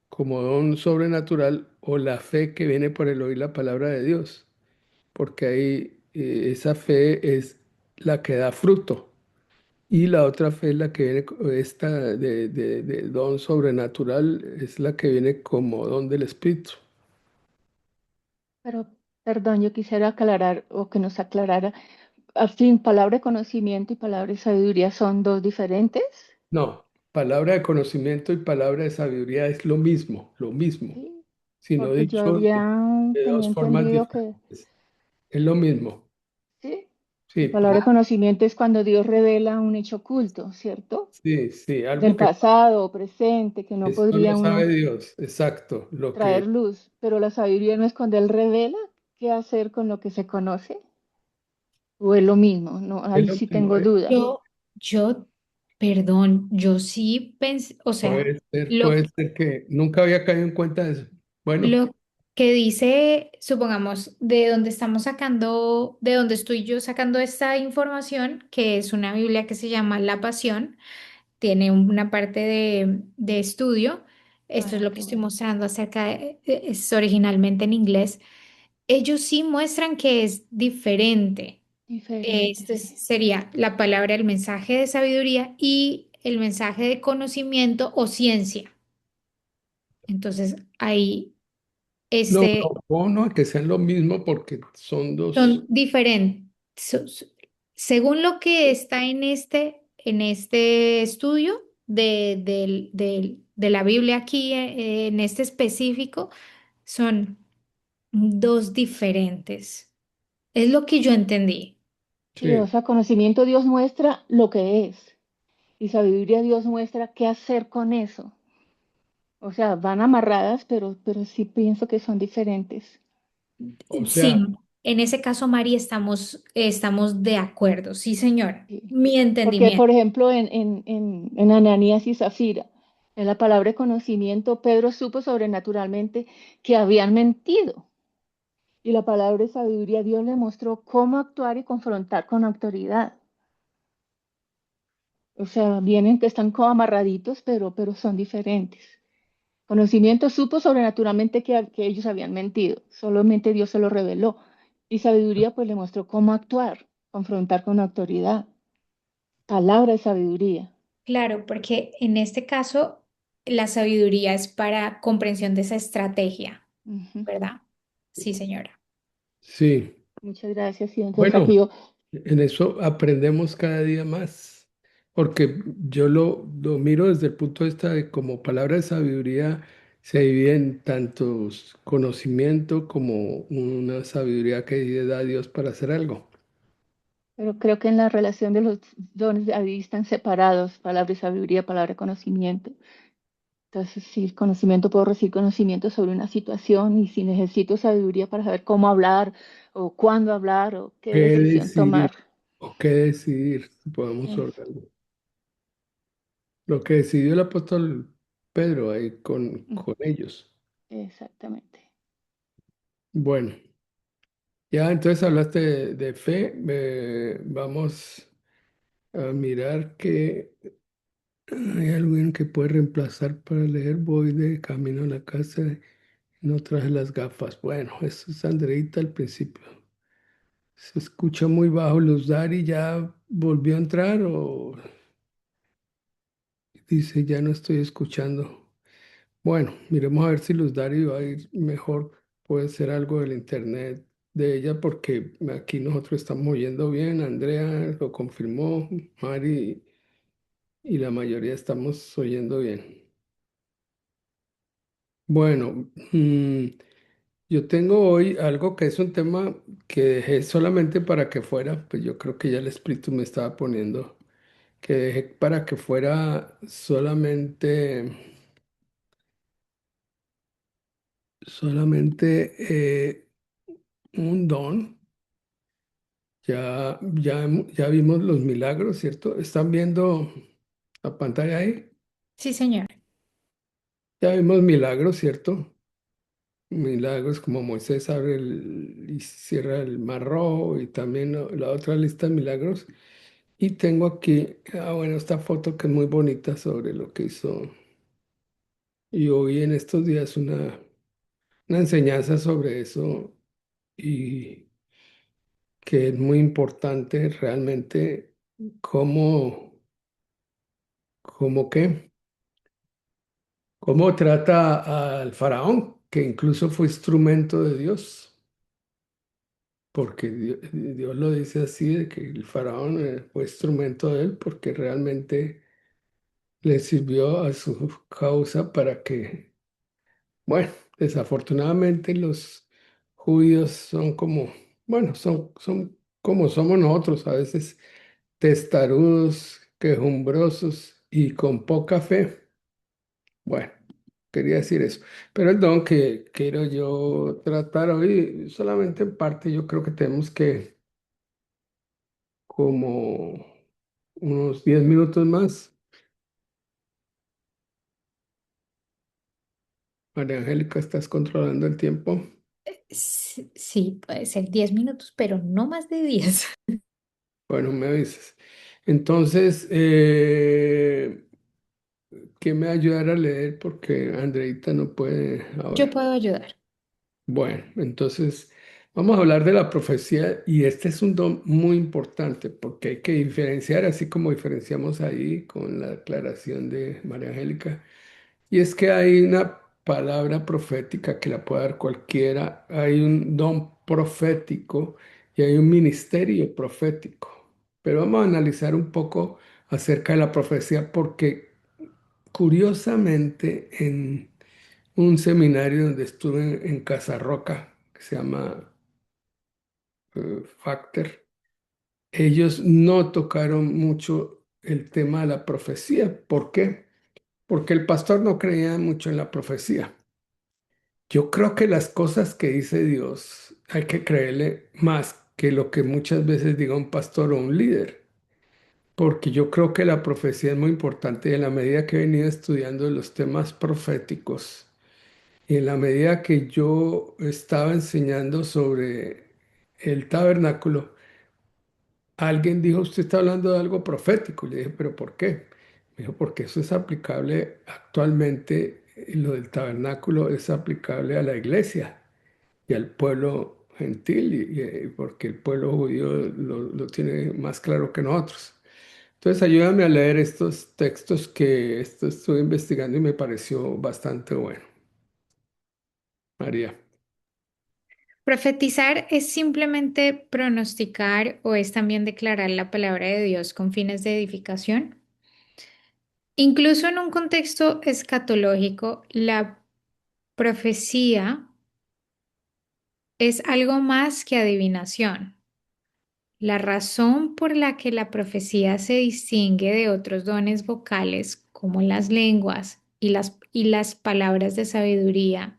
como don sobrenatural, o la fe que viene por el oír la palabra de Dios? Porque ahí esa fe es la que da fruto y la otra fe es la que viene, esta de don sobrenatural, es la que viene como don del Espíritu. Pero, perdón, yo quisiera aclarar o que nos aclarara. Al fin, palabra de conocimiento y palabra de sabiduría son dos diferentes. No, palabra de conocimiento y palabra de sabiduría es lo mismo, Sí, sino porque yo dicho había de tenía dos formas entendido que diferentes. Es lo mismo. sí. Sí, La palabra conocimiento es cuando Dios revela un hecho oculto, ¿cierto? sí, sí, algo Del que pasado o presente, que no solo podría sabe uno Dios, exacto, lo traer que luz. Pero la sabiduría no es cuando Él revela qué hacer con lo que se conoce, o es lo mismo, no, es ahí lo sí mismo. tengo duda. Yo, perdón, yo sí pensé, o sea, Puede ser que nunca había caído en cuenta de eso. Bueno, lo que dice, supongamos, de dónde estamos sacando, de dónde estoy yo sacando esta información, que es una Biblia que se llama La Pasión, tiene una parte de estudio. Esto es Ah, lo que qué estoy bueno. mostrando acerca es originalmente en inglés. Ellos sí muestran que es diferente. Diferente, Este sí. sería la palabra, el mensaje de sabiduría y el mensaje de conocimiento o ciencia. Entonces, ahí, no, este, no, que sean lo mismo porque son dos. son diferentes. Según lo que está en este estudio de la Biblia aquí, en este específico, son dos diferentes. Es lo que yo entendí. Sí, o Sí, sea, conocimiento Dios muestra lo que es y sabiduría Dios muestra qué hacer con eso. O sea, van amarradas, pero sí pienso que son diferentes. o Sí, sea, en ese caso, Mari, estamos de acuerdo. Sí, señora. Sí. Mi Porque, entendimiento. por ejemplo, en Ananías y Zafira, en la palabra de conocimiento, Pedro supo sobrenaturalmente que habían mentido. Y la palabra de sabiduría, Dios le mostró cómo actuar y confrontar con autoridad. O sea, vienen que están como amarraditos, pero son diferentes. Conocimiento supo sobrenaturalmente que ellos habían mentido. Solamente Dios se lo reveló. Y sabiduría, pues le mostró cómo actuar, confrontar con autoridad. Palabra de sabiduría. Claro, porque en este caso la sabiduría es para comprensión de esa estrategia, Ujú. ¿verdad? Sí, señora. sí. Muchas gracias. Y entonces Bueno, aquí yo, en eso aprendemos cada día más, porque yo lo miro desde el punto de vista de como palabra de sabiduría se divide en tantos conocimiento como una sabiduría que da Dios para hacer algo. pero creo que en la relación de los dones ahí están separados, palabra de sabiduría, palabra de conocimiento. Entonces, si conocimiento puedo recibir conocimiento sobre una situación y si necesito sabiduría para saber cómo hablar o cuándo hablar o qué ¿Qué decisión tomar. decidir o qué decidir? Podemos Es- orarlo. Lo que decidió el apóstol Pedro ahí mm, con ellos. exactamente. Bueno, ya entonces hablaste de fe. Vamos a mirar que hay alguien que puede reemplazar para leer. Voy de camino a la casa y no traje las gafas. Bueno, eso es Andreita al principio. Se escucha muy bajo. Luz Dari ya volvió a entrar o dice ya no estoy escuchando. Bueno, miremos a ver si Luz Dari va a ir mejor. Puede ser algo del internet de ella porque aquí nosotros estamos oyendo bien. Andrea lo confirmó, Mari y la mayoría estamos oyendo bien. Bueno, yo tengo hoy algo que es un tema que dejé solamente para que fuera, pues yo creo que ya el espíritu me estaba poniendo, que dejé para que fuera solamente un don. Ya vimos los milagros, ¿cierto? ¿Están viendo la pantalla ahí? Sí, señora. Ya vimos milagros, ¿cierto? Milagros como Moisés abre y cierra el mar rojo y también la otra lista de milagros. Y tengo aquí, bueno, esta foto que es muy bonita sobre lo que hizo. Y hoy en estos días una enseñanza sobre eso y que es muy importante realmente cómo qué. ¿Cómo trata al faraón, que incluso fue instrumento de Dios? Porque Dios lo dice así, de que el faraón fue instrumento de él, porque realmente le sirvió a su causa para que, bueno, desafortunadamente los judíos son como, bueno, son como somos nosotros, a veces testarudos, quejumbrosos y con poca fe. Bueno, quería decir eso. Pero el don que quiero yo tratar hoy, solamente en parte, yo creo que tenemos que como unos 10 minutos más. María Angélica, ¿estás controlando el tiempo? Sí, puede ser 10 minutos, pero no más de 10. Bueno, me avisas. Entonces, ¿quién me va a ayudar a leer? Porque Andreita no puede Yo ahora. puedo ayudar. Bueno, entonces vamos a hablar de la profecía y este es un don muy importante porque hay que diferenciar, así como diferenciamos ahí con la aclaración de María Angélica. Y es que hay una palabra profética que la puede dar cualquiera, hay un don profético y hay un ministerio profético. Pero vamos a analizar un poco acerca de la profecía porque curiosamente en un seminario donde estuve en Casarroca, que se llama Factor, ellos no tocaron mucho el tema de la profecía. ¿Por qué? Porque el pastor no creía mucho en la profecía. Yo creo que las cosas que dice Dios hay que creerle más que lo que muchas veces diga un pastor o un líder, porque yo creo que la profecía es muy importante y en la medida que he venido estudiando los temas proféticos y en la medida que yo estaba enseñando sobre el tabernáculo, alguien dijo, usted está hablando de algo profético. Le dije, ¿pero por qué? Me dijo, porque eso es aplicable actualmente, lo del tabernáculo es aplicable a la iglesia y al pueblo gentil, porque el pueblo judío lo tiene más claro que nosotros. Entonces, ayúdame a leer estos textos que esto estuve investigando y me pareció bastante bueno. María. Profetizar es simplemente pronosticar o es también declarar la palabra de Dios con fines de edificación. Incluso en un contexto escatológico, la profecía es algo más que adivinación. La razón por la que la profecía se distingue de otros dones vocales, como las lenguas y las palabras de sabiduría,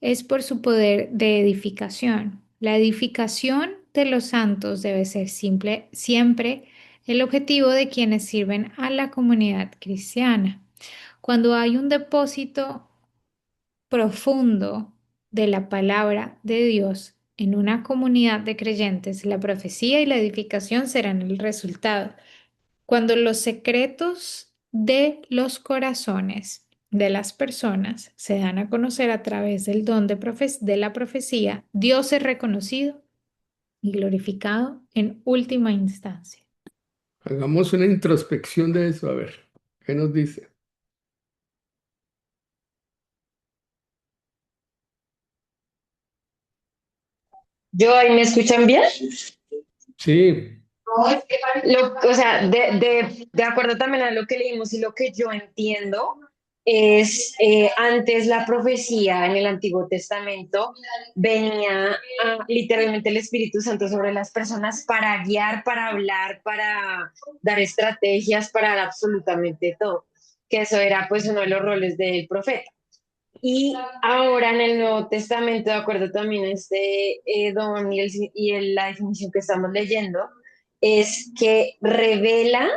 es por su poder de edificación. La edificación de los santos debe ser siempre el objetivo de quienes sirven a la comunidad cristiana. Cuando hay un depósito profundo de la palabra de Dios en una comunidad de creyentes, la profecía y la edificación serán el resultado. Cuando los secretos de los corazones de las personas se dan a conocer a través del don de la profecía, Dios es reconocido y glorificado en última instancia. Hagamos una introspección de eso, a ver, ¿qué nos dice? Yo ahí me escuchan bien. Sí, O sea, de acuerdo también a lo que leímos y lo que yo entiendo, es antes la profecía en el Antiguo Testamento venía literalmente el Espíritu Santo sobre las personas para guiar, para hablar, para dar estrategias, para dar absolutamente todo, que eso era pues uno de los roles del profeta. Y ahora en el Nuevo Testamento, de acuerdo también a este don la definición que estamos leyendo, es que revela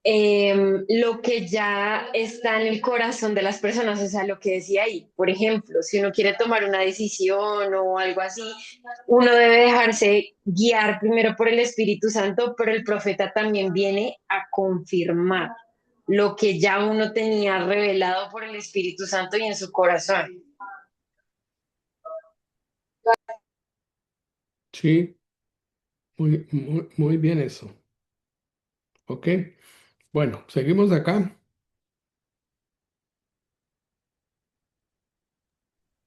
lo que ya está en el corazón de las personas, o sea, lo que decía ahí. Por ejemplo, si uno quiere tomar una decisión o algo así, uno debe dejarse guiar primero por el Espíritu Santo, pero el profeta también viene a confirmar lo que ya uno tenía revelado por el Espíritu Santo y en su corazón. sí, muy bien eso. Ok, bueno, seguimos acá.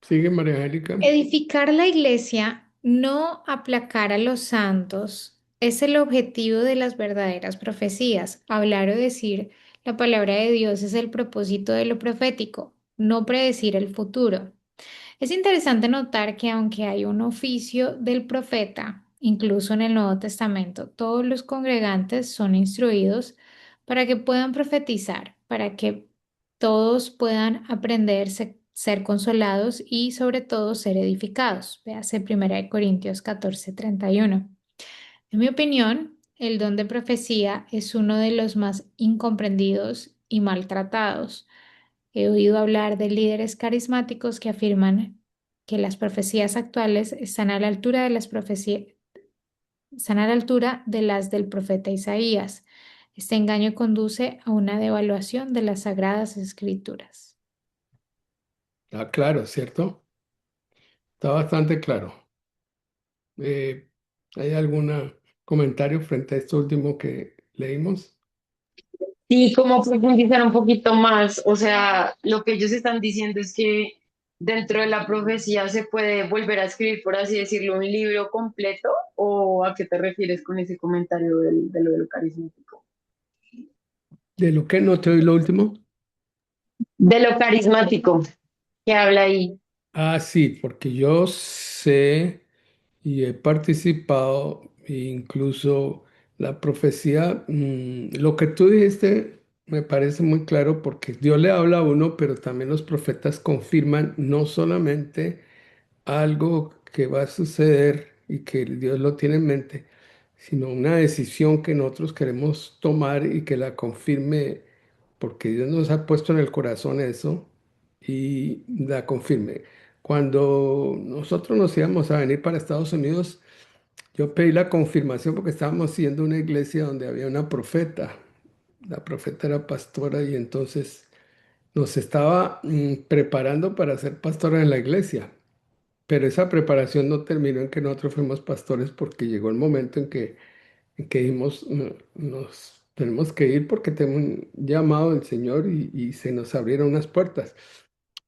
Sigue María Angélica. Edificar la iglesia, no aplacar a los santos, es el objetivo de las verdaderas profecías. Hablar o decir la palabra de Dios es el propósito de lo profético, no predecir el futuro. Es interesante notar que aunque hay un oficio del profeta, incluso en el Nuevo Testamento, todos los congregantes son instruidos para que puedan profetizar, para que todos puedan aprender, ser consolados y sobre todo ser edificados. Véase 1 Corintios 14:31. En mi opinión, el don de profecía es uno de los más incomprendidos y maltratados. He oído hablar de líderes carismáticos que afirman que las profecías actuales están a la altura de las profecías, están a la altura de las del profeta Isaías. Este engaño conduce a una devaluación de las sagradas escrituras. Ah, claro, ¿cierto? Está bastante claro. Eh, ¿Hay algún comentario frente a esto último que leímos? Sí, como profundizar un poquito más, o sea, lo que ellos están diciendo es que dentro de la profecía se puede volver a escribir, por así decirlo, un libro completo, ¿o a qué te refieres con ese comentario de lo carismático? ¿De lo que no te oí lo último? De lo carismático que habla ahí. Ah, sí, porque yo sé y he participado, e incluso la profecía, lo que tú dijiste me parece muy claro porque Dios le habla a uno, pero también los profetas confirman no solamente algo que va a suceder y que Dios lo tiene en mente, sino una decisión que nosotros queremos tomar y que la confirme, porque Dios nos ha puesto en el corazón eso y la confirme. Cuando nosotros nos íbamos a venir para Estados Unidos, yo pedí la confirmación porque estábamos siendo una iglesia donde había una profeta. La profeta era pastora y entonces nos estaba preparando para ser pastora en la iglesia. Pero esa preparación no terminó en que nosotros fuimos pastores porque llegó el momento en que dijimos, "No, nos tenemos que ir porque tengo un llamado del Señor y se nos abrieron unas puertas".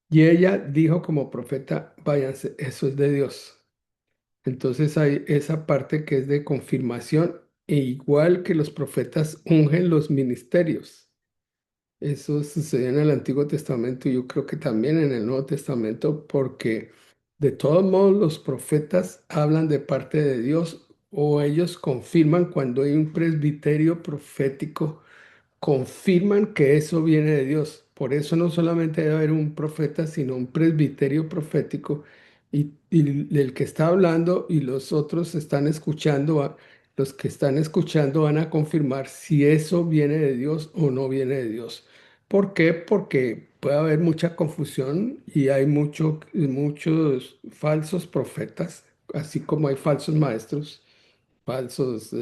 Y ella dijo como profeta, váyanse, eso es de Dios. Entonces hay esa parte que es de confirmación e igual que los profetas ungen los ministerios. Eso sucedió en el Antiguo Testamento y yo creo que también en el Nuevo Testamento, porque de todos modos los profetas hablan de parte de Dios o ellos confirman cuando hay un presbiterio profético, confirman que eso viene de Dios. Por eso no solamente debe haber un profeta, sino un presbiterio profético y el que está hablando y los otros están escuchando, los que están escuchando van a confirmar si eso viene de Dios o no viene de Dios. ¿Por qué? Porque puede haber mucha confusión y hay muchos falsos profetas, así como hay falsos maestros, falsos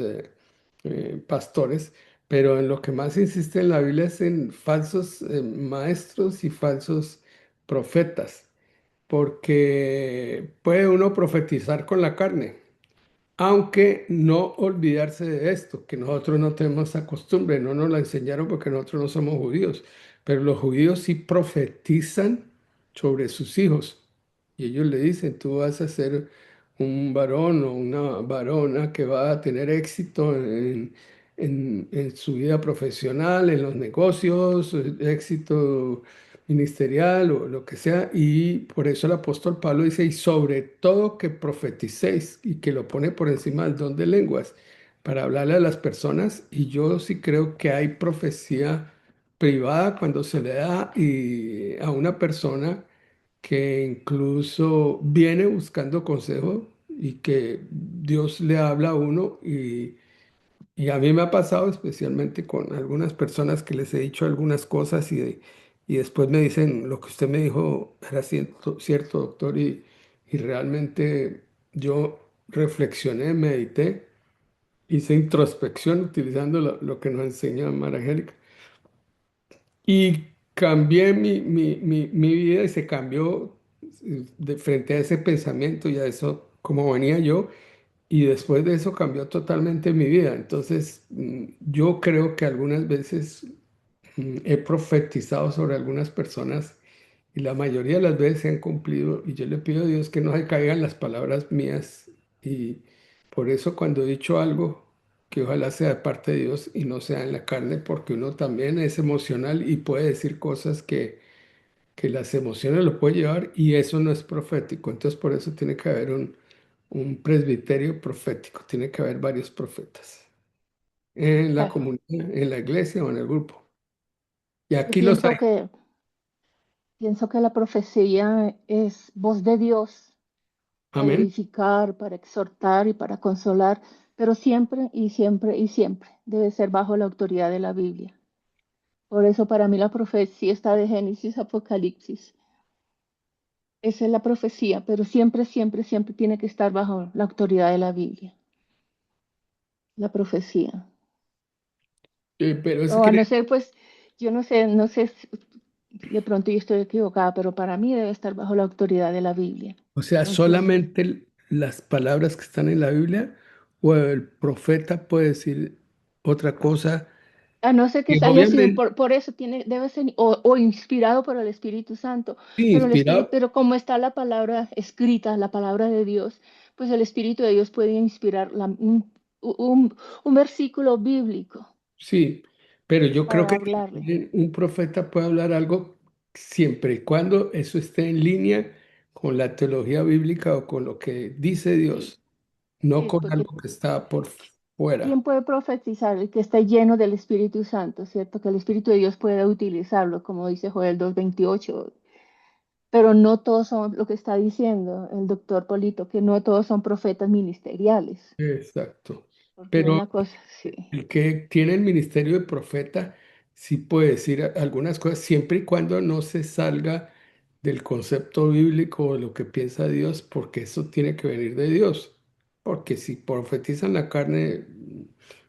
pastores, pero en lo que más insiste en la Biblia es en falsos maestros y falsos profetas, porque puede uno profetizar con la carne. Aunque no olvidarse de esto, que nosotros no tenemos esa costumbre, no nos la enseñaron porque nosotros no somos judíos, pero los judíos sí profetizan sobre sus hijos y ellos le dicen, tú vas a ser un varón o una varona que va a tener éxito en su vida profesional, en los negocios, éxito ministerial o lo que sea, y por eso el apóstol Pablo dice, y sobre todo que profeticéis, y que lo pone por encima del don de lenguas, para hablarle a las personas, y yo sí creo que hay profecía privada cuando se le da a una persona que incluso viene buscando consejo y que Dios le habla a uno y a mí me ha pasado especialmente con algunas personas que les he dicho algunas cosas y después me dicen, lo que usted me dijo era cierto, cierto, doctor, y realmente yo reflexioné, medité, hice introspección utilizando lo que nos enseña Mara Angélica y cambié mi vida y se cambió de frente a ese pensamiento y a eso, como venía yo. Y después de eso cambió totalmente mi vida. Entonces, yo creo que algunas veces he profetizado sobre algunas personas y la mayoría de las veces se han cumplido. Y yo le pido a Dios que no se caigan las palabras mías. Y por eso cuando he dicho algo, que ojalá sea de parte de Dios y no sea en la carne, porque uno también es emocional y puede decir cosas que las emociones lo pueden llevar y eso no es profético. Entonces, por eso tiene que haber un presbiterio profético. Tiene que haber varios profetas en la Claro. comunidad, en la iglesia o en el grupo. Y Yo aquí los hay. pienso que la profecía es voz de Dios para Amén. edificar, para exhortar y para consolar, pero siempre y siempre y siempre debe ser bajo la autoridad de la Biblia. Por eso para mí la profecía está de Génesis a Apocalipsis. Esa es la profecía, pero siempre, siempre, siempre tiene que estar bajo la autoridad de la Biblia, la profecía. Pero eso O a quiere, no ser, pues, yo no sé, de pronto yo estoy equivocada, pero para mí debe estar bajo la autoridad de la Biblia. o sea, Entonces, solamente las palabras que están en la Biblia o el profeta puede decir otra cosa. a no ser que Y haya sido obviamente, por eso tiene, debe ser, o inspirado por el Espíritu Santo, sí, pero el Espíritu, inspirado, pero como está la palabra escrita, la palabra de Dios, pues el Espíritu de Dios puede inspirar un versículo bíblico sí, pero yo creo para que hablarle. un profeta puede hablar algo siempre y cuando eso esté en línea con la teología bíblica o con lo que dice Sí, Dios, no sí, con porque algo que está por ¿quién fuera. puede profetizar? El que está lleno del Espíritu Santo, ¿cierto? Que el Espíritu de Dios pueda utilizarlo, como dice Joel 2:28. Pero no todos son lo que está diciendo el doctor Polito, que no todos son profetas ministeriales, Exacto. porque Pero una cosa, sí, el que tiene el ministerio de profeta sí puede decir algunas cosas siempre y cuando no se salga del concepto bíblico o de lo que piensa Dios, porque eso tiene que venir de Dios. Porque si profetizan la carne,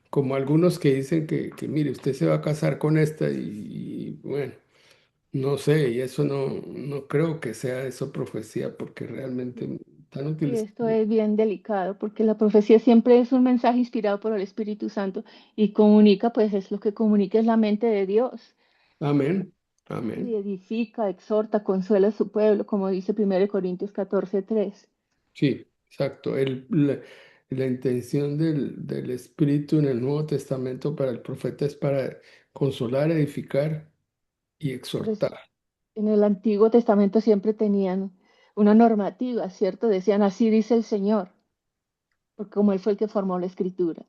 como algunos que dicen que mire, usted se va a casar con esta y bueno, no sé, y eso no creo que sea eso profecía, porque realmente están sí, esto utilizando. es bien delicado, porque la profecía siempre es un mensaje inspirado por el Espíritu Santo y comunica, pues es lo que comunica es la mente de Dios. Amén, Sí, amén. edifica, exhorta, consuela a su pueblo, como dice 1 Corintios 14:3. Sí, exacto. La intención del Espíritu en el Nuevo Testamento para el profeta es para consolar, edificar y Por eso, exhortar. en el Antiguo Testamento siempre tenían una normativa, ¿cierto? Decían, así dice el Señor, porque como Él fue el que formó la escritura.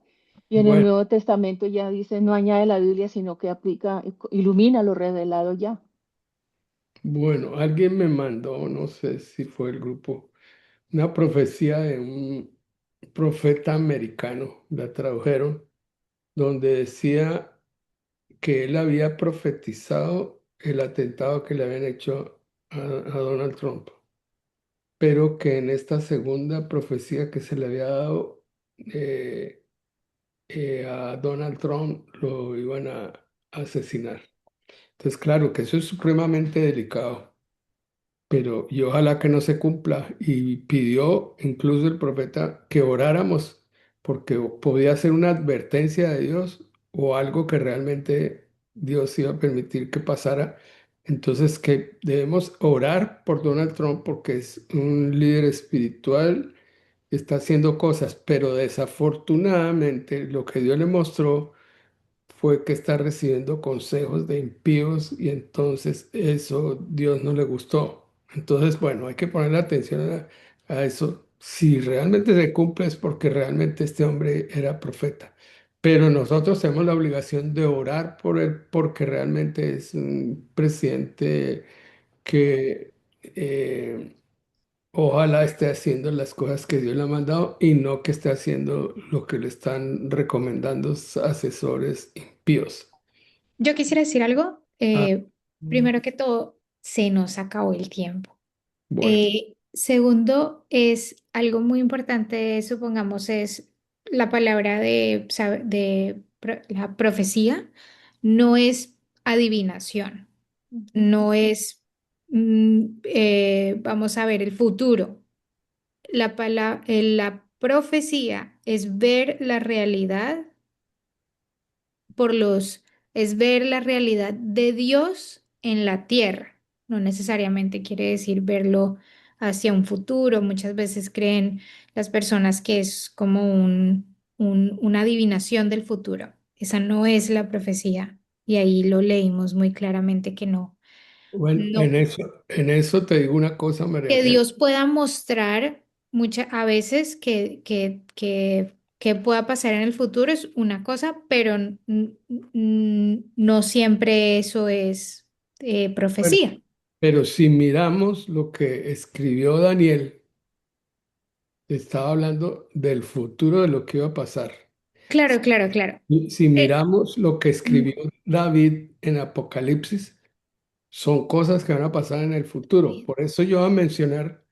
Y en el Bueno, Nuevo Testamento ya dice, no añade la Biblia, sino que aplica, ilumina lo revelado ya. bueno, alguien me mandó, no sé si fue el grupo, una profecía de un profeta americano, la tradujeron, donde decía que él había profetizado el atentado que le habían hecho a Donald Trump, pero que en esta segunda profecía que se le había dado eh, a Donald Trump lo iban a asesinar. Entonces, claro que eso es supremamente delicado, pero y ojalá que no se cumpla. Y pidió incluso el profeta que oráramos porque podía ser una advertencia de Dios o algo que realmente Dios iba a permitir que pasara. Entonces, que debemos orar por Donald Trump porque es un líder espiritual, está haciendo cosas, pero desafortunadamente lo que Dios le mostró fue que está recibiendo consejos de impíos y entonces eso Dios no le gustó. Entonces, bueno, hay que ponerle atención a eso. Si realmente se cumple es porque realmente este hombre era profeta. Pero nosotros tenemos la obligación de orar por él porque realmente es un presidente que ojalá esté haciendo las cosas que Dios le ha mandado y no que esté haciendo lo que le están recomendando sus asesores impíos. Yo quisiera decir algo. Ah, Primero que todo, se nos acabó el tiempo. bueno, Segundo, es algo muy importante, supongamos, es la palabra la profecía, no es adivinación, Ujú. no es, vamos a ver, el futuro. La profecía es ver la realidad por es ver la realidad de Dios en la tierra. No necesariamente quiere decir verlo hacia un futuro. Muchas veces creen las personas que es como una adivinación del futuro. Esa no es la profecía. Y ahí lo leímos muy claramente que no. bueno, No, en eso te digo una cosa, María que Elena. Dios pueda mostrar, a veces que pueda pasar en el futuro es una cosa, pero no siempre eso es Bueno, profecía. pero si miramos lo que escribió Daniel, estaba hablando del futuro de lo que iba a pasar. Claro, claro, claro. Y si Eh, miramos lo que mm, escribió David en Apocalipsis, son cosas que van a pasar en el futuro. Por eso yo voy a mencionar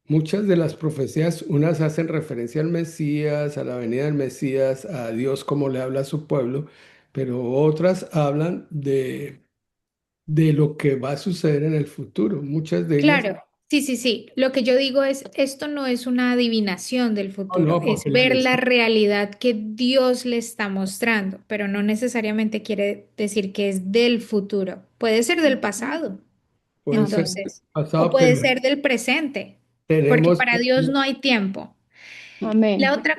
muchas de las profecías, unas hacen referencia al Mesías, a la venida del Mesías, a Dios como le habla a su pueblo, pero otras hablan de lo que va a suceder en el futuro. Muchas de ellas, claro, sí, sí, sí. Lo que yo digo es, esto no es una adivinación del no, futuro, no, es porque la ver la iglesia realidad que Dios le está mostrando, pero no necesariamente quiere decir que es del futuro. Puede ser del pasado. puede ser Amén. Entonces, o pasado, puede pero ser del presente, porque tenemos, para Dios no hay tiempo. La Amén. otra,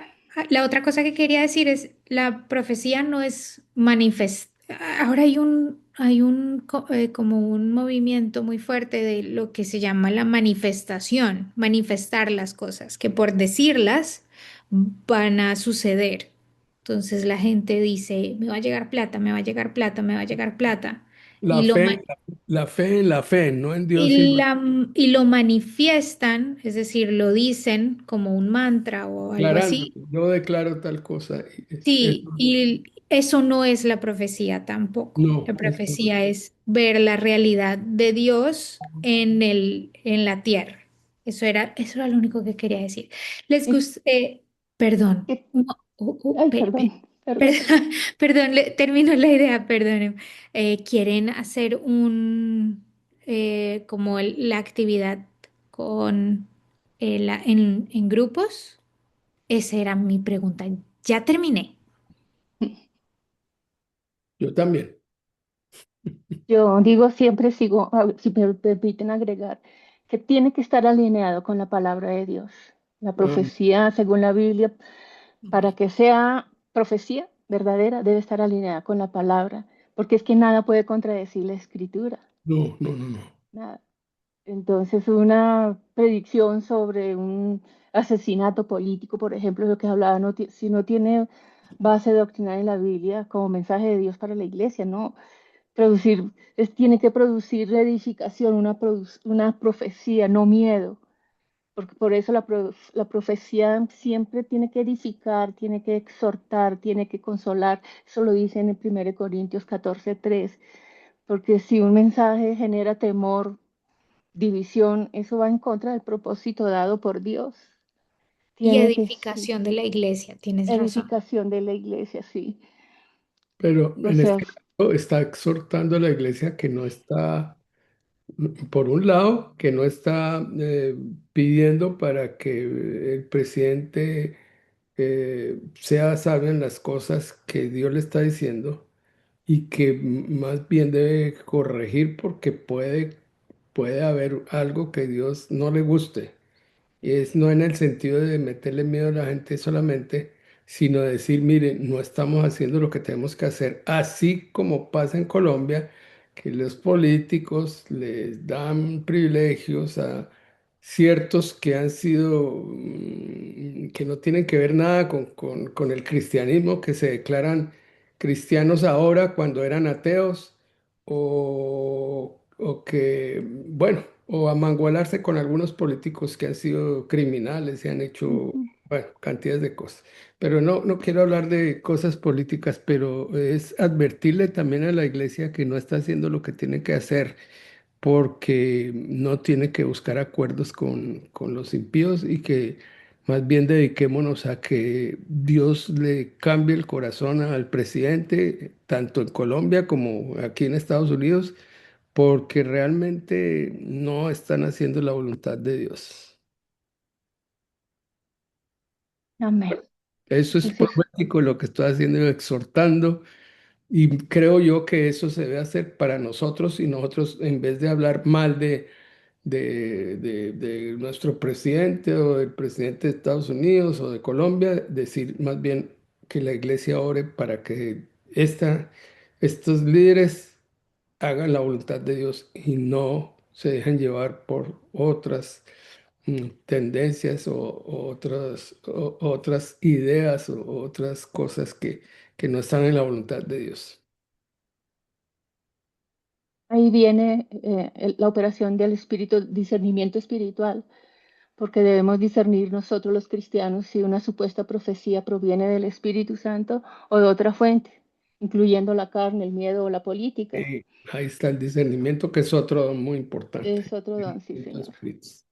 la otra cosa que quería decir es, la profecía no es manifestar. Ahora hay como un movimiento muy fuerte de lo que se llama la manifestación, manifestar las cosas, que por decirlas van a suceder. Entonces la gente dice, me va a llegar plata, me va a llegar plata, me va a llegar plata. la Y lo, fe, la fe en la fe, no en Dios, sino y lo manifiestan, es decir, lo dicen como un mantra o algo declarando, así. yo declaro tal cosa. Sí, y eso no es la profecía tampoco. La No, eso no. profecía es ver la realidad de Dios en la tierra. Eso era lo único que quería decir. Les Y- gusta, perdón. y- No, Ay, perdón, perdón. perdón, perdón, termino la idea, perdón. ¿Quieren hacer como la actividad con, en grupos? Esa era mi pregunta. Ya terminé. Yo también. Yo digo siempre, sigo, si me permiten agregar, que tiene que estar alineado con la palabra de Dios. La No, profecía, según la Biblia, para que sea profecía verdadera, debe estar alineada con la palabra, porque es que nada puede contradecir la escritura, no, no, no, no. nada. Entonces, una predicción sobre un asesinato político, por ejemplo, lo que hablaba, si no tiene base doctrinal en la Biblia como mensaje de Dios para la iglesia, no. Tiene que producir edificación, una profecía, no miedo, porque por eso la profecía siempre tiene que edificar, tiene que exhortar, tiene que consolar. Eso lo dice en el 1 Corintios 14:3, porque si un mensaje genera temor, división, eso va en contra del propósito dado por Dios. Y Tiene que ser edificación de la iglesia, tienes razón. edificación de la iglesia, sí. Pero O en sea, este caso está exhortando a la iglesia que no está, por un lado, que no está pidiendo para que el presidente sea sabio en las cosas que Dios le está diciendo y que más bien debe corregir porque puede haber algo que Dios no le guste. Y es no en el sentido de meterle miedo a la gente solamente, sino decir, mire, no estamos haciendo lo que tenemos que hacer, así como pasa en Colombia, que los políticos les dan privilegios a ciertos que han sido, que no tienen que ver nada con el cristianismo, que se declaran cristianos ahora cuando eran ateos, o que, bueno, o amangualarse con algunos políticos que han sido criminales y han hecho, ujú. bueno, cantidades de cosas. Pero no, no quiero hablar de cosas políticas, pero es advertirle también a la iglesia que no está haciendo lo que tiene que hacer porque no tiene que buscar acuerdos con los impíos y que más bien dediquémonos a que Dios le cambie el corazón al presidente, tanto en Colombia como aquí en Estados Unidos, porque realmente no están haciendo la voluntad de Dios. Amén. Eso es Ese es- profético lo que estoy haciendo, exhortando, y creo yo que eso se debe hacer para nosotros y nosotros, en vez de hablar mal de nuestro presidente o del presidente de Estados Unidos o de Colombia, decir más bien que la iglesia ore para que estos líderes hagan la voluntad de Dios y no se dejen llevar por otras tendencias o otras ideas o otras cosas que no están en la voluntad de Dios. Ahí viene la operación del espíritu, discernimiento espiritual, porque debemos discernir nosotros los cristianos si una supuesta profecía proviene del Espíritu Santo o de otra fuente, incluyendo la carne, el miedo o la política. Y ahí está el discernimiento, que es otro don muy importante Es otro en don, sí, los señor. espíritus.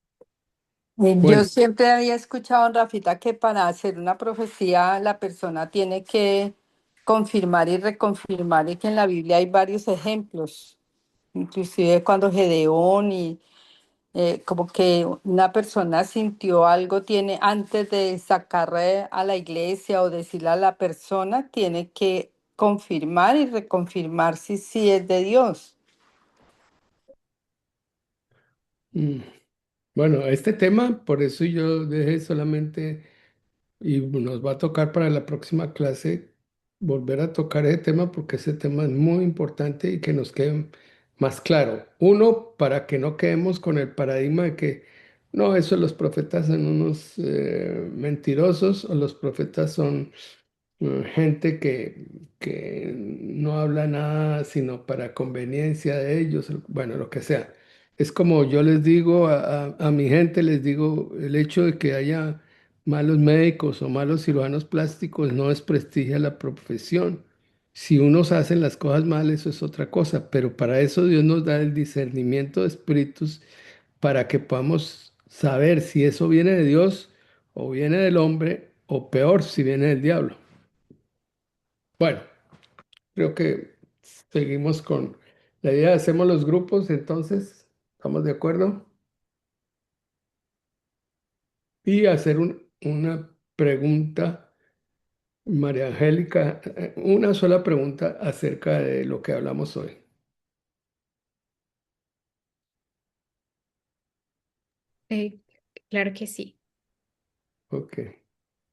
Yo Bueno, siempre había escuchado, Rafita, que para hacer una profecía la persona tiene que confirmar y reconfirmar y que en la Biblia hay varios ejemplos, inclusive cuando Gedeón y como que una persona sintió algo, tiene antes de sacar a la iglesia o decirle a la persona, tiene que confirmar y reconfirmar si sí es de Dios. mm, bueno, este tema, por eso yo dejé solamente, y nos va a tocar para la próxima clase volver a tocar ese tema porque ese tema es muy importante y que nos quede más claro. Uno, para que no quedemos con el paradigma de que no, eso los profetas son unos mentirosos o los profetas son gente que no habla nada sino para conveniencia de ellos, bueno, lo que sea. Es como yo les digo a mi gente, les digo, el hecho de que haya malos médicos o malos cirujanos plásticos no desprestigia la profesión. Si unos hacen las cosas mal, eso es otra cosa, pero para eso Dios nos da el discernimiento de espíritus para que podamos saber si eso viene de Dios o viene del hombre o peor, si viene del diablo. Bueno, creo que seguimos con la idea, hacemos los grupos, entonces, ¿estamos de acuerdo? Y hacer una pregunta, María Angélica, una sola pregunta acerca de lo que hablamos hoy. Eh, claro que sí. Ok.